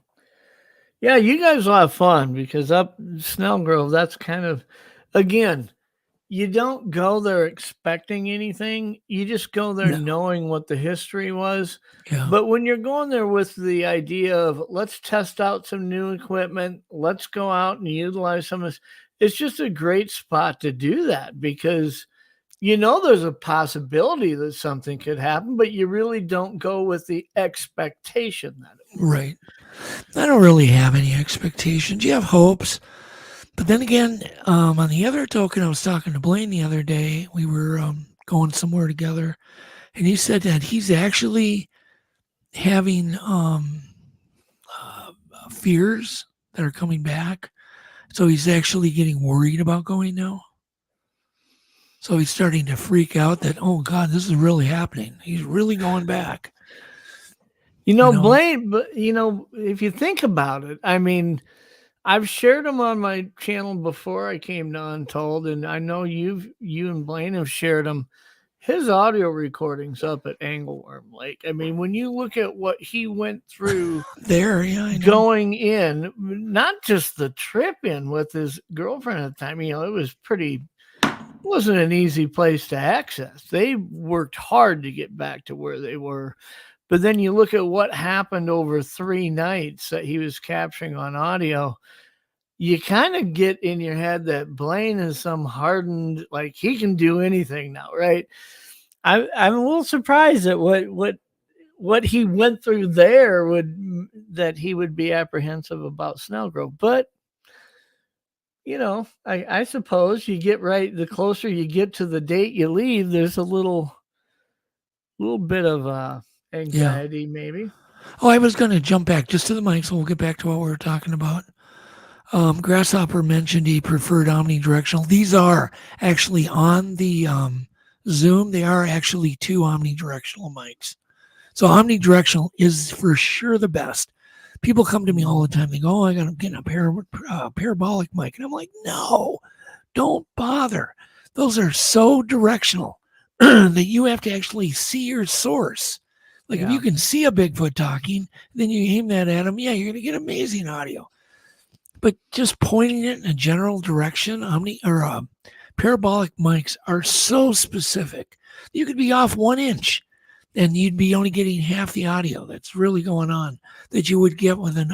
Yeah, you guys will have fun because up Snell Grove, that's kind of, again, you don't go there expecting anything. You just go there knowing what the history was. Yeah. But when you're going there with the idea of let's test out some new equipment, let's go out and utilize some of this, it's just a great spot to do that because there's a possibility that something could happen, but you really don't go with the expectation that it will. Right. I don't really have any expectations. You have hopes. But then again, on the other token, I was talking to Blaine the other day. We were going somewhere together, And he said that he's actually having fears that are coming back. So he's actually getting worried about going now. So he's starting to freak out that, oh God, this is really happening. He's really going back. Blaine, but if you think about it, I mean, I've shared them on my channel before I came to Untold, and I know you and Blaine have shared them. His audio recordings up at Angleworm Lake. I mean, when you look at what he went through there, yeah, I know. Going in, not just the trip in with his girlfriend at the time, it was wasn't an easy place to access. They worked hard to get back to where they were. But then you look at what happened over 3 nights that he was capturing on audio. You kind of get in your head that Blaine is some hardened, like he can do anything now, right? I'm a little surprised at what he went through there that he would be apprehensive about Snellgrove. But I suppose you get the closer you get to the date you leave, there's a little bit of anxiety, maybe. Oh, I was going to jump back just to the mic, so we'll get back to what we were talking about. Grasshopper mentioned he preferred omnidirectional. These are actually on the Zoom. They are actually 2 omnidirectional mics. So omnidirectional is for sure the best. People come to me all the time. They go, oh, I got to get a parabolic mic. And I'm like, no, don't bother. Those are so directional that you have to actually see your source. Like if you can see a Bigfoot talking, then you aim that at him, you're going to get amazing audio. But just pointing it in a general direction, parabolic mics are so specific. You could be off 1 inch and you'd be only getting half the audio that's really going on that you would get with an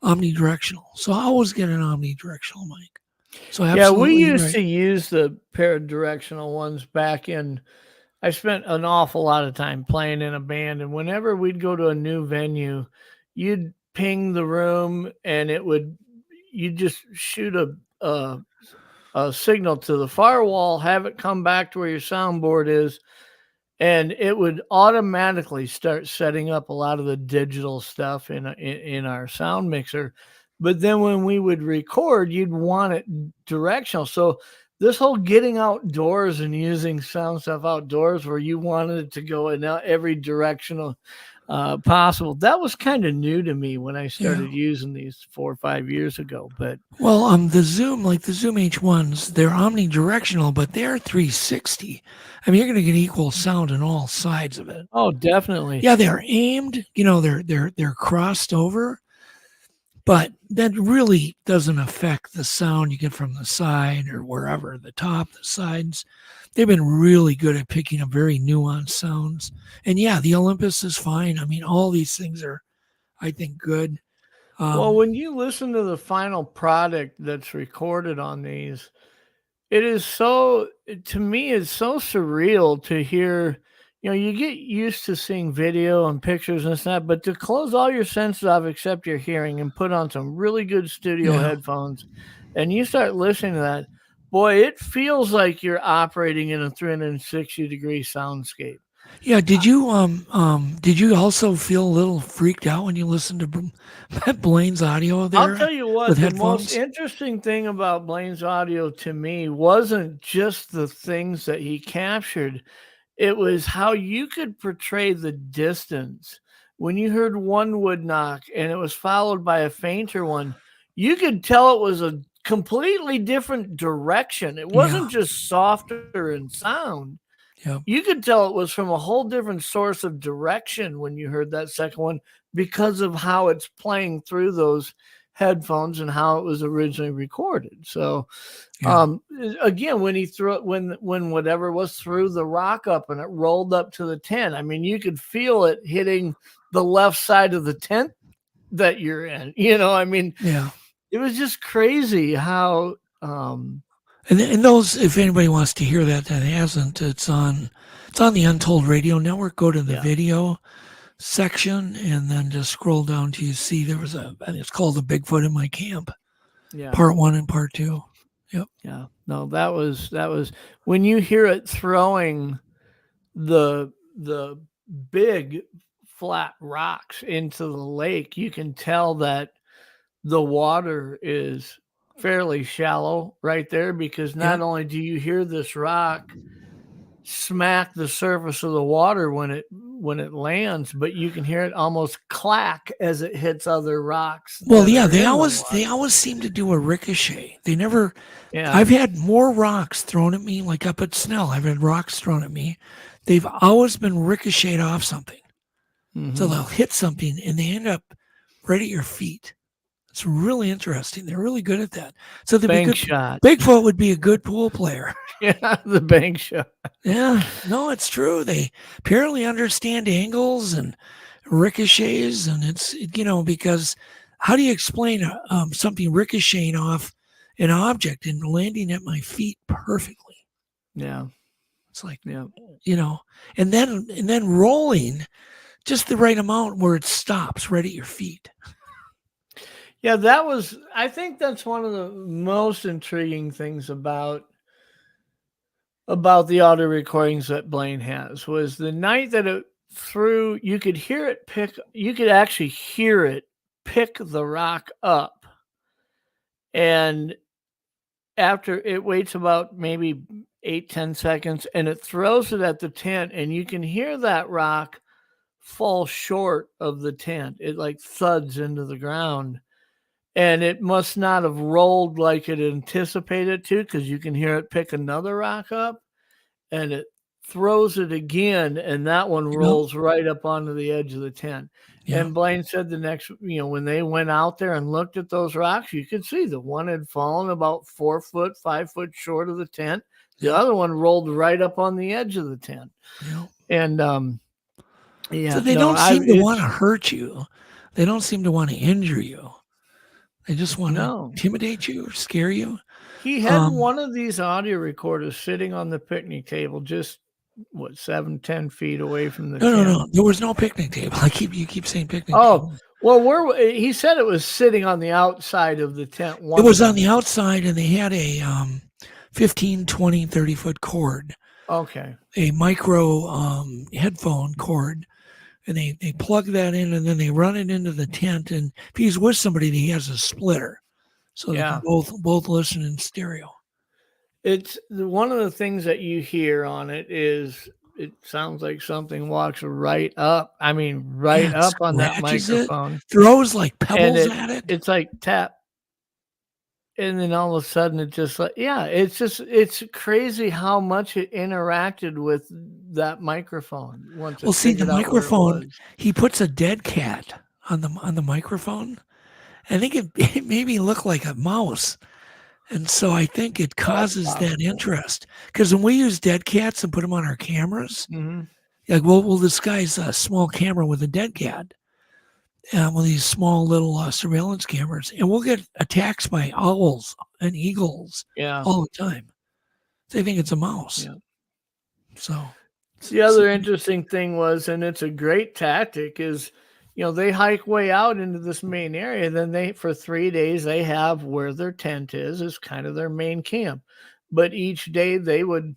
omnidirectional. So I always get an omnidirectional mic. So absolutely we used to use the paradirectional ones back in. I spent an awful lot of time playing in a band, and whenever we'd go to a new venue, you'd ping the room, and you'd just shoot a signal to the firewall, have it come back to where your soundboard is, and it would automatically start setting up a lot of the digital stuff in our sound mixer. But then when we would record, you'd want it directional. So this whole getting outdoors and using sound stuff outdoors where you wanted it to go in every directional possible, that was kind of new to me when I started using these 4 or 5 years ago. But the Zoom, like the Zoom H1s, they're omnidirectional, but they're 360. I mean, you're going to get equal sound on all sides of it. Oh, definitely. Yeah, they're aimed. They're crossed over. But that really doesn't affect the sound you get from the side or wherever, the top, the sides. They've been really good at picking up very nuanced sounds. And the Olympus is fine. I mean, all these things are, I think, good. Well, when you listen to the final product that's recorded on these, to me, it's so surreal to hear. You get used to seeing video and pictures and stuff, but to close all your senses off except your hearing and put on some really good studio headphones and you start listening to that, boy, it feels like you're operating in a 360-degree soundscape. Yeah. Did you also feel a little freaked out when you listened to Blaine's audio there? I'll tell you what, the most interesting thing about Blaine's audio to me wasn't just the things that he captured. It was how you could portray the distance. When you heard one wood knock and it was followed by a fainter one, you could tell it was a completely different direction. It wasn't just softer in sound. Yep. You could tell it was from a whole different source of direction when you heard that second one because of how it's playing through those headphones and how it was originally recorded. So again, when he threw it, when whatever was threw the rock up and it rolled up to the tent, I mean, you could feel it hitting the left side of the tent that you're in, I mean, it was just crazy how, and those, if anybody wants to hear that hasn't, it's on the Untold Radio Network. Go to the video section and then just scroll down till you see there was it's called The Bigfoot in My Camp. Part 1 and part 2. Yep. Yeah. No, that was when you hear it throwing the big flat rocks into the lake, you can tell that the water is fairly shallow right there, because not only do you hear this rock smack the surface of the water when it lands, but you can hear it almost clack as it hits other rocks. Well, yeah, they always seem to do a ricochet. They never. Yeah. I've had more rocks thrown at me, like up at Snell. I've had rocks thrown at me. They've always been ricocheted off something. So they'll hit something and they end up right at your feet. It's really interesting. They're really good at that. So the bank shot. Bigfoot would be a good pool player. Yeah, the bank shot. Yeah, no, it's true. They apparently understand angles and ricochets, and it's, because how do you explain something ricocheting off an object and landing at my feet perfectly? Yeah, it's like, and then rolling just the right amount where it stops right at your feet. Yeah, I think that's one of the most intriguing things about the audio recordings that Blaine has, was the night that it threw, you could actually hear it pick the rock up. And after it waits about maybe 8-10 seconds and it throws it at the tent, and you can hear that rock fall short of the tent. It like thuds into the ground. And it must not have rolled like it anticipated to, because you can hear it pick another rock up, and it throws it again, and that one rolls right up onto the edge of the tent. Yeah. And Blaine said the next, when they went out there and looked at those rocks, you could see the one had fallen about 5 foot short of the tent. The other one rolled right up on the edge of the tent. Yeah. And so they don't seem to want to hurt you. They don't seem to want to injure you. They just want to intimidate you or scare you. He had one of these audio recorders sitting on the picnic table, just 7-10 feet away from the tent. No. There was no picnic table. You keep saying picnic table. Oh, well, he said it was sitting on the outside of the tent. It was on the outside, and they had a 15, 20, 30-foot cord. Okay. A micro headphone cord. And they plug that in, and then they run it into the tent. And if he's with somebody, he has a splitter, so they can both listen in stereo. It's one of the things that you hear on it is it sounds like something walks right up. I mean, up on that microphone, throws like pebbles at it. It's like tap. And then all of a sudden it just it's crazy how much it interacted with that microphone. The microphone, he puts a dead cat on the microphone. I think it made me look like a mouse. And so I think it causes that interest. Because when we use dead cats and put them on our cameras, like we'll disguise a small camera with a dead cat. With these small little surveillance cameras, and we'll get attacked by owls and eagles all the time. They think it's a mouse. Yeah. So the other interesting thing was, and it's a great tactic, is they hike way out into this main area. Then for 3 days they have where their tent is kind of their main camp. But each day they would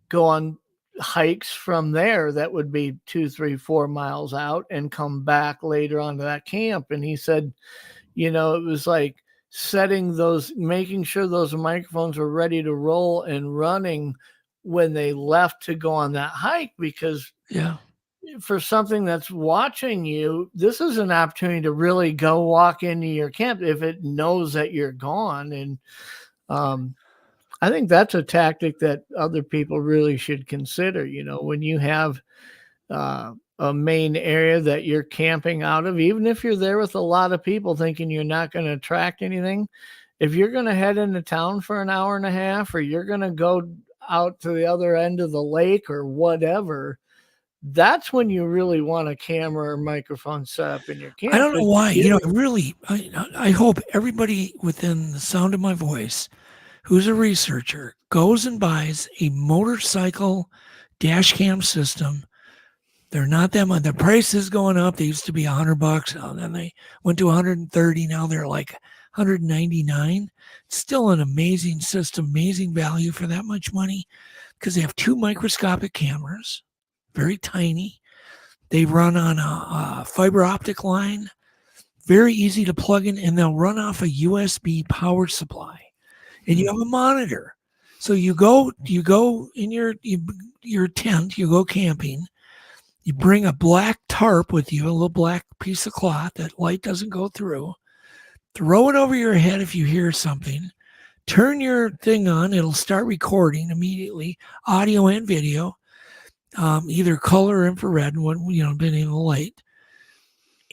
go on hikes from there that would be 2, 3, 4 miles out and come back later onto that camp. And he said, it was like making sure those microphones were ready to roll and running when they left to go on that hike, because for something that's watching you, this is an opportunity to really go walk into your camp if it knows that you're gone. And I think that's a tactic that other people really should consider. When you have a main area that you're camping out of, even if you're there with a lot of people thinking you're not going to attract anything, if you're going to head into town for an hour and a half, or you're going to go out to the other end of the lake or whatever, that's when you really want a camera or microphone set up in your camp. I don't know why. I hope everybody within the sound of my voice who's a researcher goes and buys a motorcycle dash cam system. They're not that much. The price is going up. They used to be $100, and then they went to $130. Now they're like $199. It's still an amazing system, amazing value for that much money, because they have 2 microscopic cameras. very tiny. They run on a fiber optic line, very easy to plug in, and they'll run off a USB power supply. And you have a monitor. So you go in your tent, you go camping, you bring a black tarp with you, a little black piece of cloth that light doesn't go through, throw it over your head if you hear something, turn your thing on, it'll start recording immediately, audio and video, either color or infrared, depending on the light.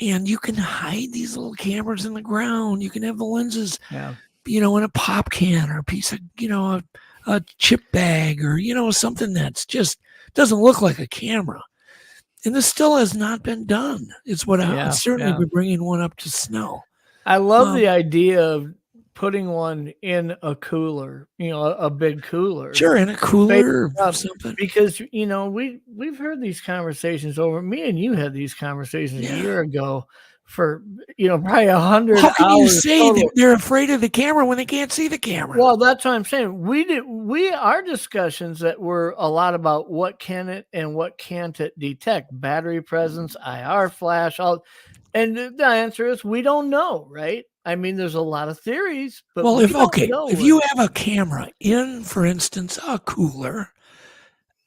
And you can hide these little cameras in the ground. You can have the lenses, in a pop can or a piece of, a chip bag or, something that's just doesn't look like a camera. And this still has not been done. It's what I certainly be bringing one up to snow. I love the idea of putting one in a cooler, a big cooler. Sure, in a cooler or something. Because, we've heard these conversations over. Me and you had these conversations a year ago for, probably 100 hours. How can you say that they're afraid of the camera when they can't see the camera? Well, that's what I'm saying. Our discussions that were a lot about what can it and what can't it detect, battery presence, IR flash, and the answer is we don't know, right? I mean, there's a lot of theories, but if you have a camera in, for instance, a cooler,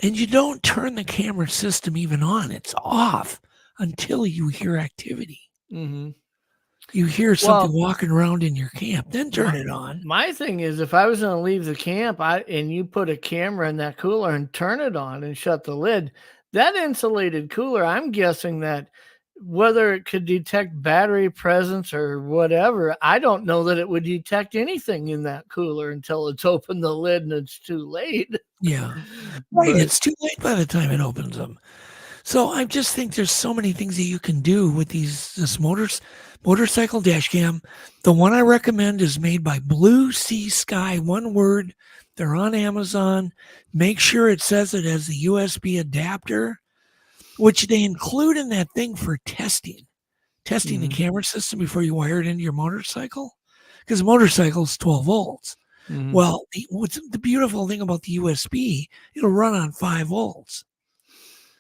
and you don't turn the camera system even on, it's off until you hear activity. Mm-hmm. You hear something walking around in your camp, then turn it on. My thing is, if I was going to leave the camp and you put a camera in that cooler and turn it on and shut the lid, that insulated cooler, I'm guessing that whether it could detect battery presence or whatever, I don't know that it would detect anything in that cooler until it's opened the lid and it's too late. Yeah. Right. It's too late by the time it opens them. So I just think there's so many things that you can do with this motorcycle dash cam. The one I recommend is made by Blue Sea Sky, one word. They're on Amazon. Make sure it says it has the USB adapter, which they include in that thing for testing the camera system before you wire it into your motorcycle, because the motorcycle is 12 volts. Mm-hmm. Well, what's the beautiful thing about the USB, it'll run on 5 volts.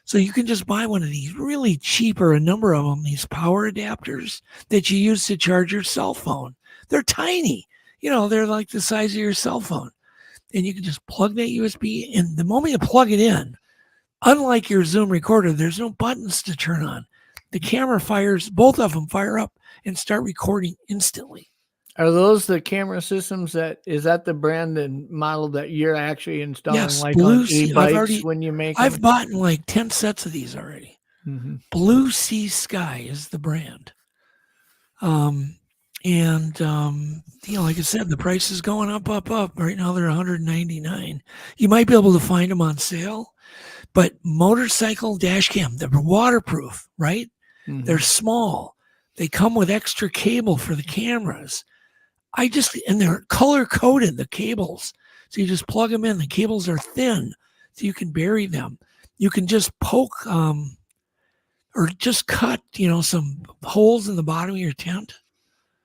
So you can just buy one of these really cheap, or a number of them, these power adapters that you use to charge your cell phone. They're tiny, they're like the size of your cell phone. And you can just plug that USB, and the moment you plug it in, unlike your Zoom recorder, there's no buttons to turn on. The camera both of them fire up and start recording instantly. Are those the camera systems is that the brand and model that you're actually installing? Yes, like Blue on Sea. e-bikes when you make I've them? bought like 10 sets of these already. Mm-hmm. Blue Sea Sky is the brand. Like I said, the price is going up. Right now they're $199. You might be able to find them on sale. But motorcycle dash cam, they're waterproof, right? Mm-hmm. They're small. They come with extra cable for the cameras. And they're color coded, the cables. So you just plug them in. The cables are thin, so you can bury them. You can just poke or just cut, some holes in the bottom of your tent,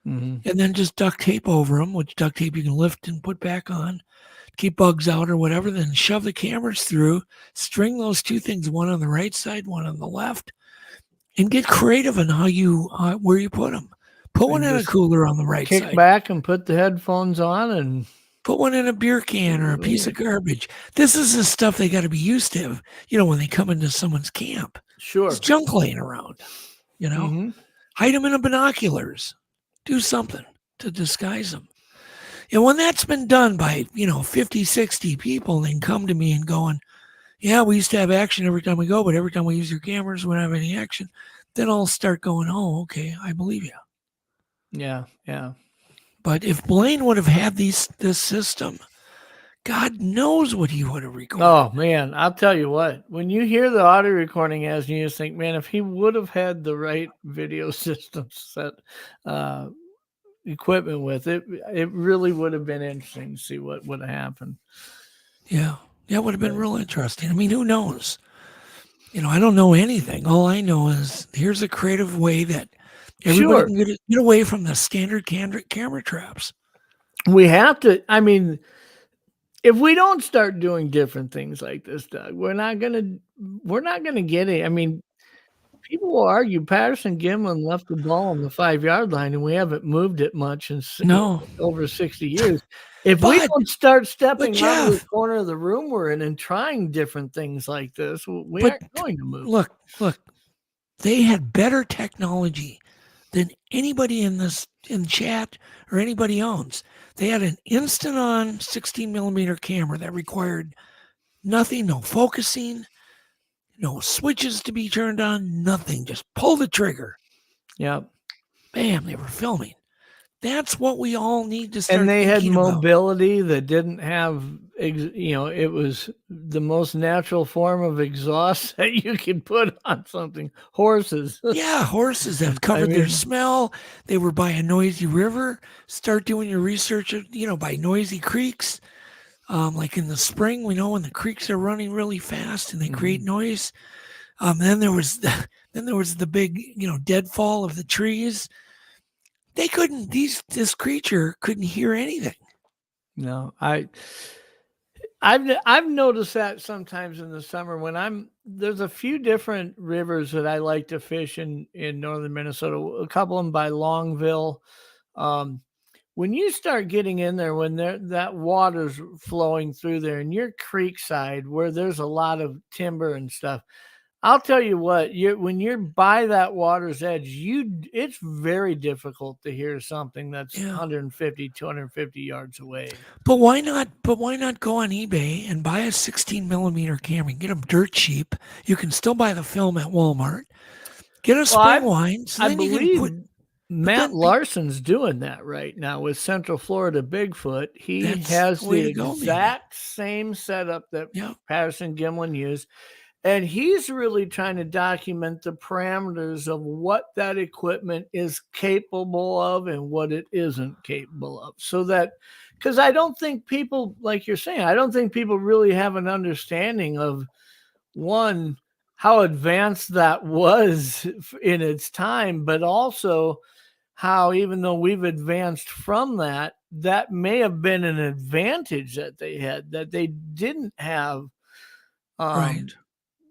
and then just duct tape over them, which duct tape you can lift and put back on. Keep bugs out or whatever, then shove the cameras through, string those two things, one on the right side, one on the left, and get creative in where you put them. Put one in a cooler on the right side. Kick back and put the headphones on and put one in a beer can or a piece of garbage. This is the stuff they got to be used to, when they come into someone's camp. Sure. There's junk laying around, Hide them in the binoculars. Do something to disguise them. And when that's been done by, 50, 60 people, they can come to me and going, yeah, we used to have action every time we go, but every time we use your cameras, we don't have any action. Then I'll start going, oh, okay, I believe you. Yeah, yeah. But if Blaine would have had this system, God knows what he would have recorded. Oh, man, I'll tell you what. When you hear the audio recording as you just think, man, if he would have had the right video system set, equipment with it really would have been interesting to see what would have happened. Yeah, it would have been real interesting. I mean, who knows? I don't know anything. All I know is here's a creative way that everybody can get away from the standard camera traps. We have to. I mean, if we don't start doing different things like this, Doug, we're not gonna get it. I mean, people will argue Patterson Gimlin left the ball on the 5-yard line, and we haven't moved it much in No. over 60 years. If we But- don't start stepping out of the Jeff- corner of the room we're in and trying different things like this, we But aren't going to move. Look, they had better technology than anybody in chat or anybody owns. They had an instant on 16 millimeter camera that required nothing, no focusing, no switches to be turned on, nothing. Just pull the trigger. Yep. Bam, they were filming. That's what we all need to start And they had thinking about. mobility that didn't have, it was the most natural form of exhaust that you could put on something. Horses. Yeah, horses have covered their smell. They were by a noisy river. Start doing your research, by noisy creeks. Like in the spring, we know when the creeks are running really fast and they create noise. Then there was the big, deadfall of the trees. They couldn't. This creature couldn't hear anything. No, I've noticed that sometimes in the summer when there's a few different rivers that I like to fish in northern Minnesota. A couple of them by Longville. When you start getting in there, when that water's flowing through there, and you're creekside where there's a lot of timber and stuff, I'll tell you what, when you're by that water's edge, it's very difficult to hear something that's 150, 250 yards away. But why not go on eBay and buy a 16 millimeter camera and get them dirt cheap? You can still buy the film at Walmart. Get a spring wine. So I believe Matt Larson's doing that right now with Central Florida Bigfoot. He has the exact same setup that Patterson Gimlin used. And he's really trying to document the parameters of what that equipment is capable of and what it isn't capable of. So that, because I don't think people, like you're saying, I don't think people really have an understanding of, one, how advanced that was in its time, but also how, even though we've advanced from that, that may have been an advantage that they had, that they didn't have. Right.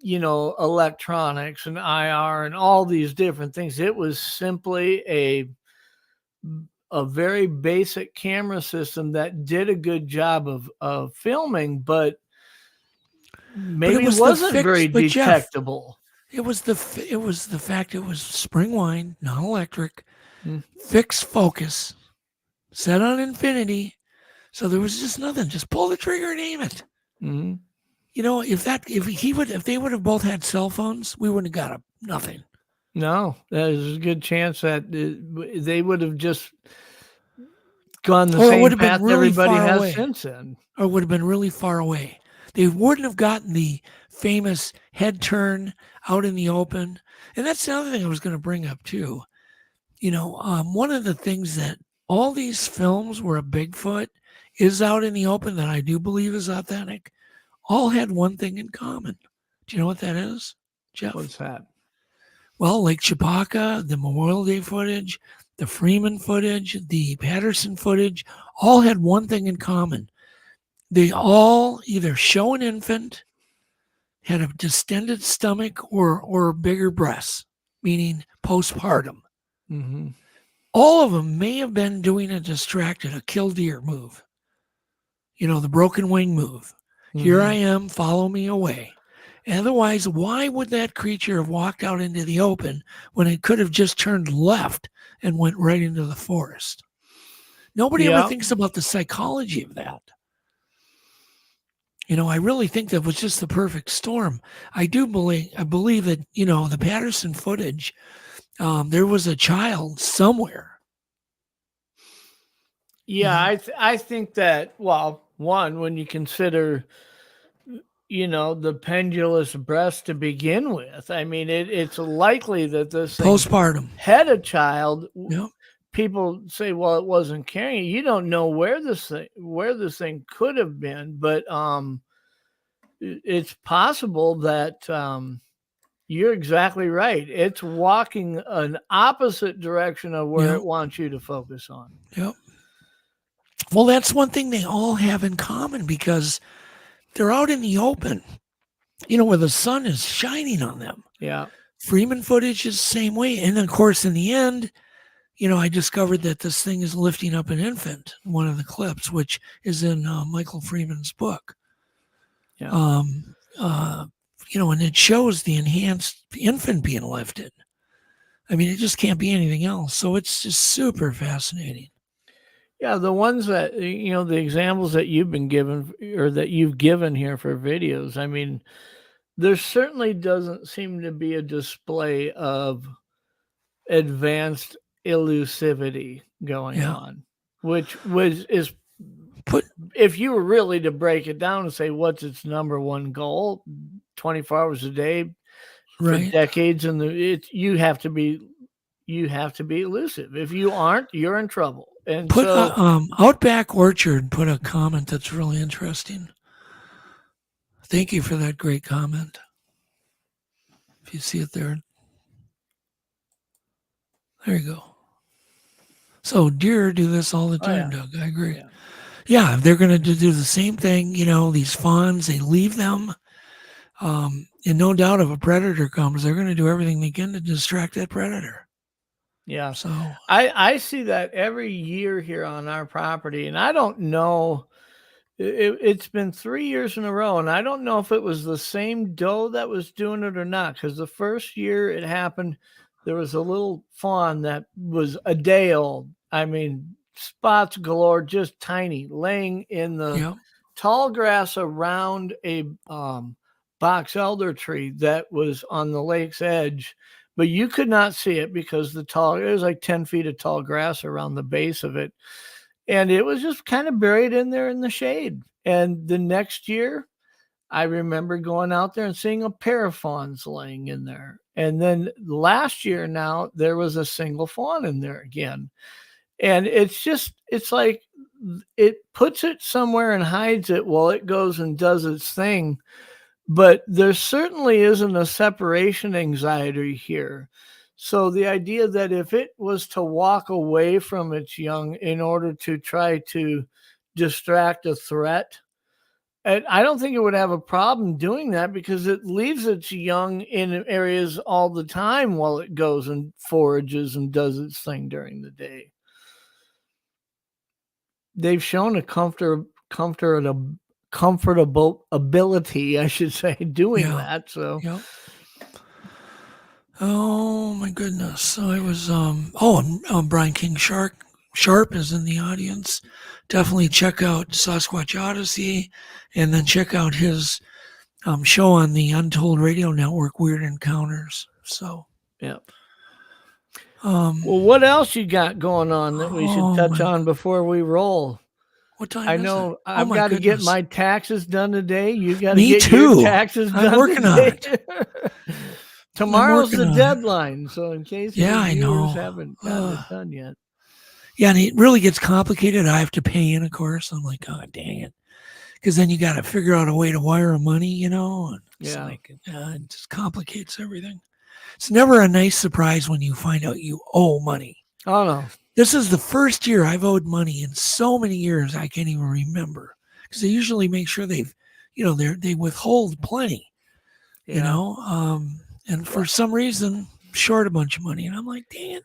Electronics and IR and all these different things. It was simply a very basic camera system that did a good job of filming, but maybe it wasn't very detectable. Jeff, it was the fact it was spring wine, non-electric, fixed focus, set on infinity. So there was just nothing. Just pull the trigger and aim it. Mm-hmm. If they would have both had cell phones, we wouldn't have got nothing. No, there's a good chance that they would have just gone the same path everybody has since then. Or would have been really far away. They wouldn't have gotten the famous head turn out in the open. And that's the other thing I was going to bring up too. One of the things that all these films where a Bigfoot is out in the open that I do believe is authentic, all had one thing in common. Do you know what that is, Jeff? What's that? Well, Lake Chapaka, the Memorial Day footage, the Freeman footage, the Patterson footage, all had one thing in common. They all either show an infant, had a distended stomach, or bigger breasts, meaning postpartum. Mm-hmm. All of them may have been doing a killdeer move. The broken wing move. Here I am, follow me away. Otherwise, why would that creature have walked out into the open when it could have just turned left and went right into the forest? Nobody ever thinks about the psychology of that. I really think that was just the perfect storm. I believe that, the Patterson footage, there was a child somewhere. Yeah, I think that, one, when you consider, the pendulous breast to begin with, I mean, it's likely that this thing postpartum had a child. Yep. People say, well, it wasn't carrying. You don't know where this thing could have been, but it's possible that you're exactly right. It's walking an opposite direction of where it wants you to focus on. Yep. Well, that's one thing they all have in common because they're out in the open, where the sun is shining on them. Yeah. Freeman footage is the same way. And of course, in the end, I discovered that this thing is lifting up an infant, one of the clips, which is in Michael Freeman's book. Yeah. And it shows the enhanced infant being lifted. I mean, it just can't be anything else. So it's just super fascinating. Yeah, the ones that, the examples that you've been given or that you've given here for videos, I mean, there certainly doesn't seem to be a display of advanced elusivity going on, which is if you were really to break it down and say what's its number one goal, 24 hours a day for decades, and you have to be elusive. If you aren't, you're in trouble. And Outback Orchard put a comment that's really interesting. Thank you for that great comment. If you see it there. There you go. So deer do this all the time, Doug. I agree. Yeah, they're going to do the same thing. These fawns, they leave them. And no doubt if a predator comes, they're going to do everything they can to distract that predator. Yeah. So I see that every year here on our property, and I don't know, it's been 3 years in a row, and I don't know if it was the same doe that was doing it or not, because the first year it happened, there was a little fawn that was a day old. I mean, spots galore, just tiny, laying in the tall grass around a box elder tree that was on the lake's edge. But you could not see it because it was like 10 feet of tall grass around the base of it. And it was just kind of buried in there in the shade. And the next year, I remember going out there and seeing a pair of fawns laying in there. And then last year now, there was a single fawn in there again. And it's like it puts it somewhere and hides it while it goes and does its thing. But there certainly isn't a separation anxiety here. So the idea that if it was to walk away from its young in order to try to distract a threat, and I don't think it would have a problem doing that because it leaves its young in areas all the time while it goes and forages and does its thing during the day. They've shown a comfortable ability, I should say, doing that. So oh my goodness. So I was Brian King Sharp is in the audience. Definitely check out Sasquatch Odyssey and then check out his show on the Untold Radio Network, Weird Encounters. So well, what else you got going on that we should touch on before we roll? What time I is know it? I've got to get my taxes done today. You got to Me get too. your taxes done. I'm working on it. Tomorrow's the deadline, so in case I know haven't gotten it done yet. Yeah, and it really gets complicated. I have to pay in, of course. I'm like, oh, dang it. Because then you got to figure out a way to wire money, and it's it just complicates everything. It's never a nice surprise when you find out you owe money. Oh, no. This is the first year I've owed money in so many years I can't even remember. Because they usually make sure they withhold plenty, and for some reason, short a bunch of money. And I'm like, dang it.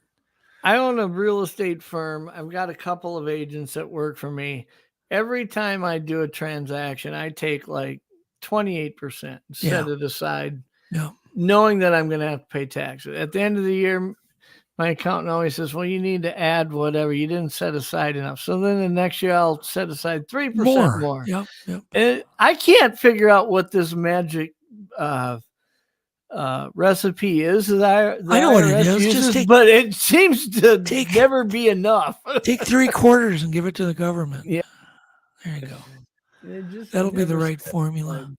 I own a real estate firm. I've got a couple of agents that work for me. Every time I do a transaction, I take like 28%, set it aside, knowing that I'm going to have to pay taxes. At the end of the year, my accountant always says, well, you need to add whatever. You didn't set aside enough. So then the next year, I'll set aside 3% more. Yep. And I can't figure out what this magic recipe is that I know what it is, uses, but it seems to never be enough. Take 3/4 and give it to the government. Yeah, there you go. That'll be the right formula.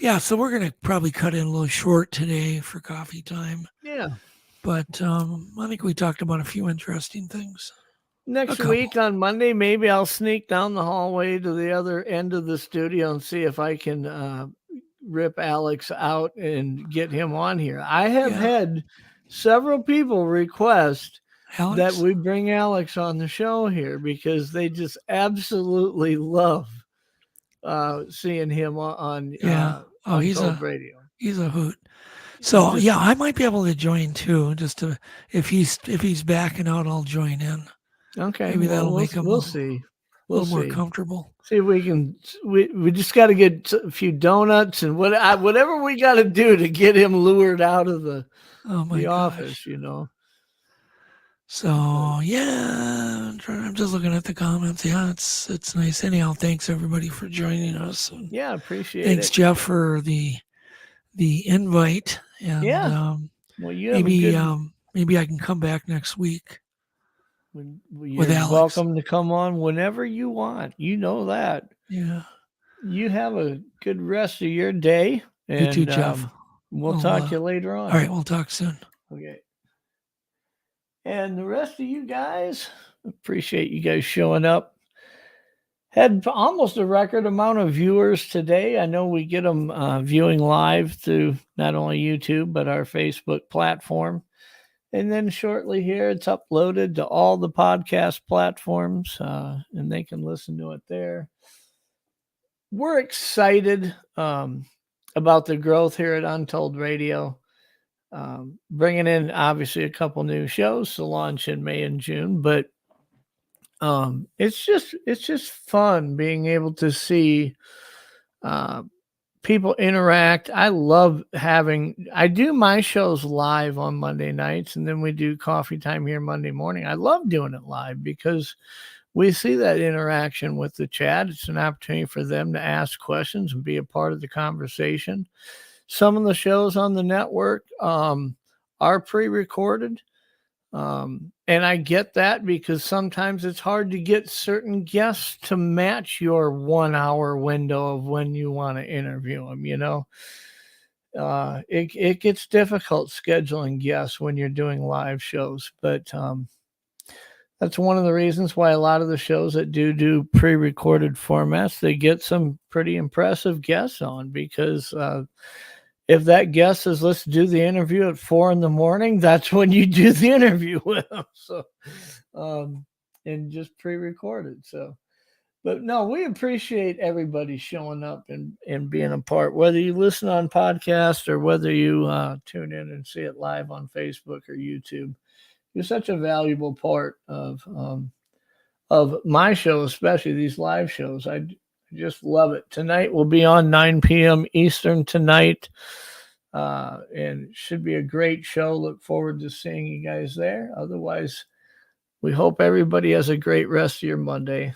Yeah, so we're gonna probably cut in a little short today for coffee time. Yeah, but I think we talked about a few interesting things. Next week on Monday, maybe I'll sneak down the hallway to the other end of the studio and see if I can rip Alex out and get him on here. I have had several people request Alex? that we bring Alex on the show here because they just absolutely love seeing him on he's Untold a Radio. he's a hoot. So I might be able to join too. Just to if he's backing out, I'll join in. Okay, Maybe that'll make him we'll see. We'll more see. comfortable. See if we can. We just got to get a few donuts and whatever we got to do to get him lured out of the office. So yeah, I'm just looking at the comments. Yeah, it's nice. Anyhow, thanks everybody for joining us. And yeah, appreciate thanks it. Jeff for the invite. And well, you have maybe I can come back next week. You're welcome to come on whenever you want. You know that. Yeah. You have a good rest of your day. And, you too, Jeff. We'll talk to you later on. All right, we'll talk soon. Okay. And the rest of you guys, appreciate you guys showing up. Had almost a record amount of viewers today. I know we get them viewing live through not only YouTube, but our Facebook platform. And then shortly here, it's uploaded to all the podcast platforms, and they can listen to it there. We're excited about the growth here at Untold Radio. Bringing in, obviously, a couple new shows to launch in May and June. But it's just fun being able to see people interact. I do my shows live on Monday nights, and then we do coffee time here Monday morning. I love doing it live because we see that interaction with the chat. It's an opportunity for them to ask questions and be a part of the conversation. Some of the shows on the network are pre-recorded. And I get that because sometimes it's hard to get certain guests to match your 1 hour window of when you want to interview them. It gets difficult scheduling guests when you're doing live shows, but that's one of the reasons why a lot of the shows that do pre-recorded formats, they get some pretty impressive guests on because if that guest says, let's do the interview at 4 a.m, that's when you do the interview with them. So, and just pre-recorded. So, but no, we appreciate everybody showing up and being a part, whether you listen on podcast or whether you tune in and see it live on Facebook or YouTube. You're such a valuable part of my show, especially these live shows. I just love it. Tonight will be on 9 p.m. Eastern tonight. And it should be a great show. Look forward to seeing you guys there. Otherwise, we hope everybody has a great rest of your Monday.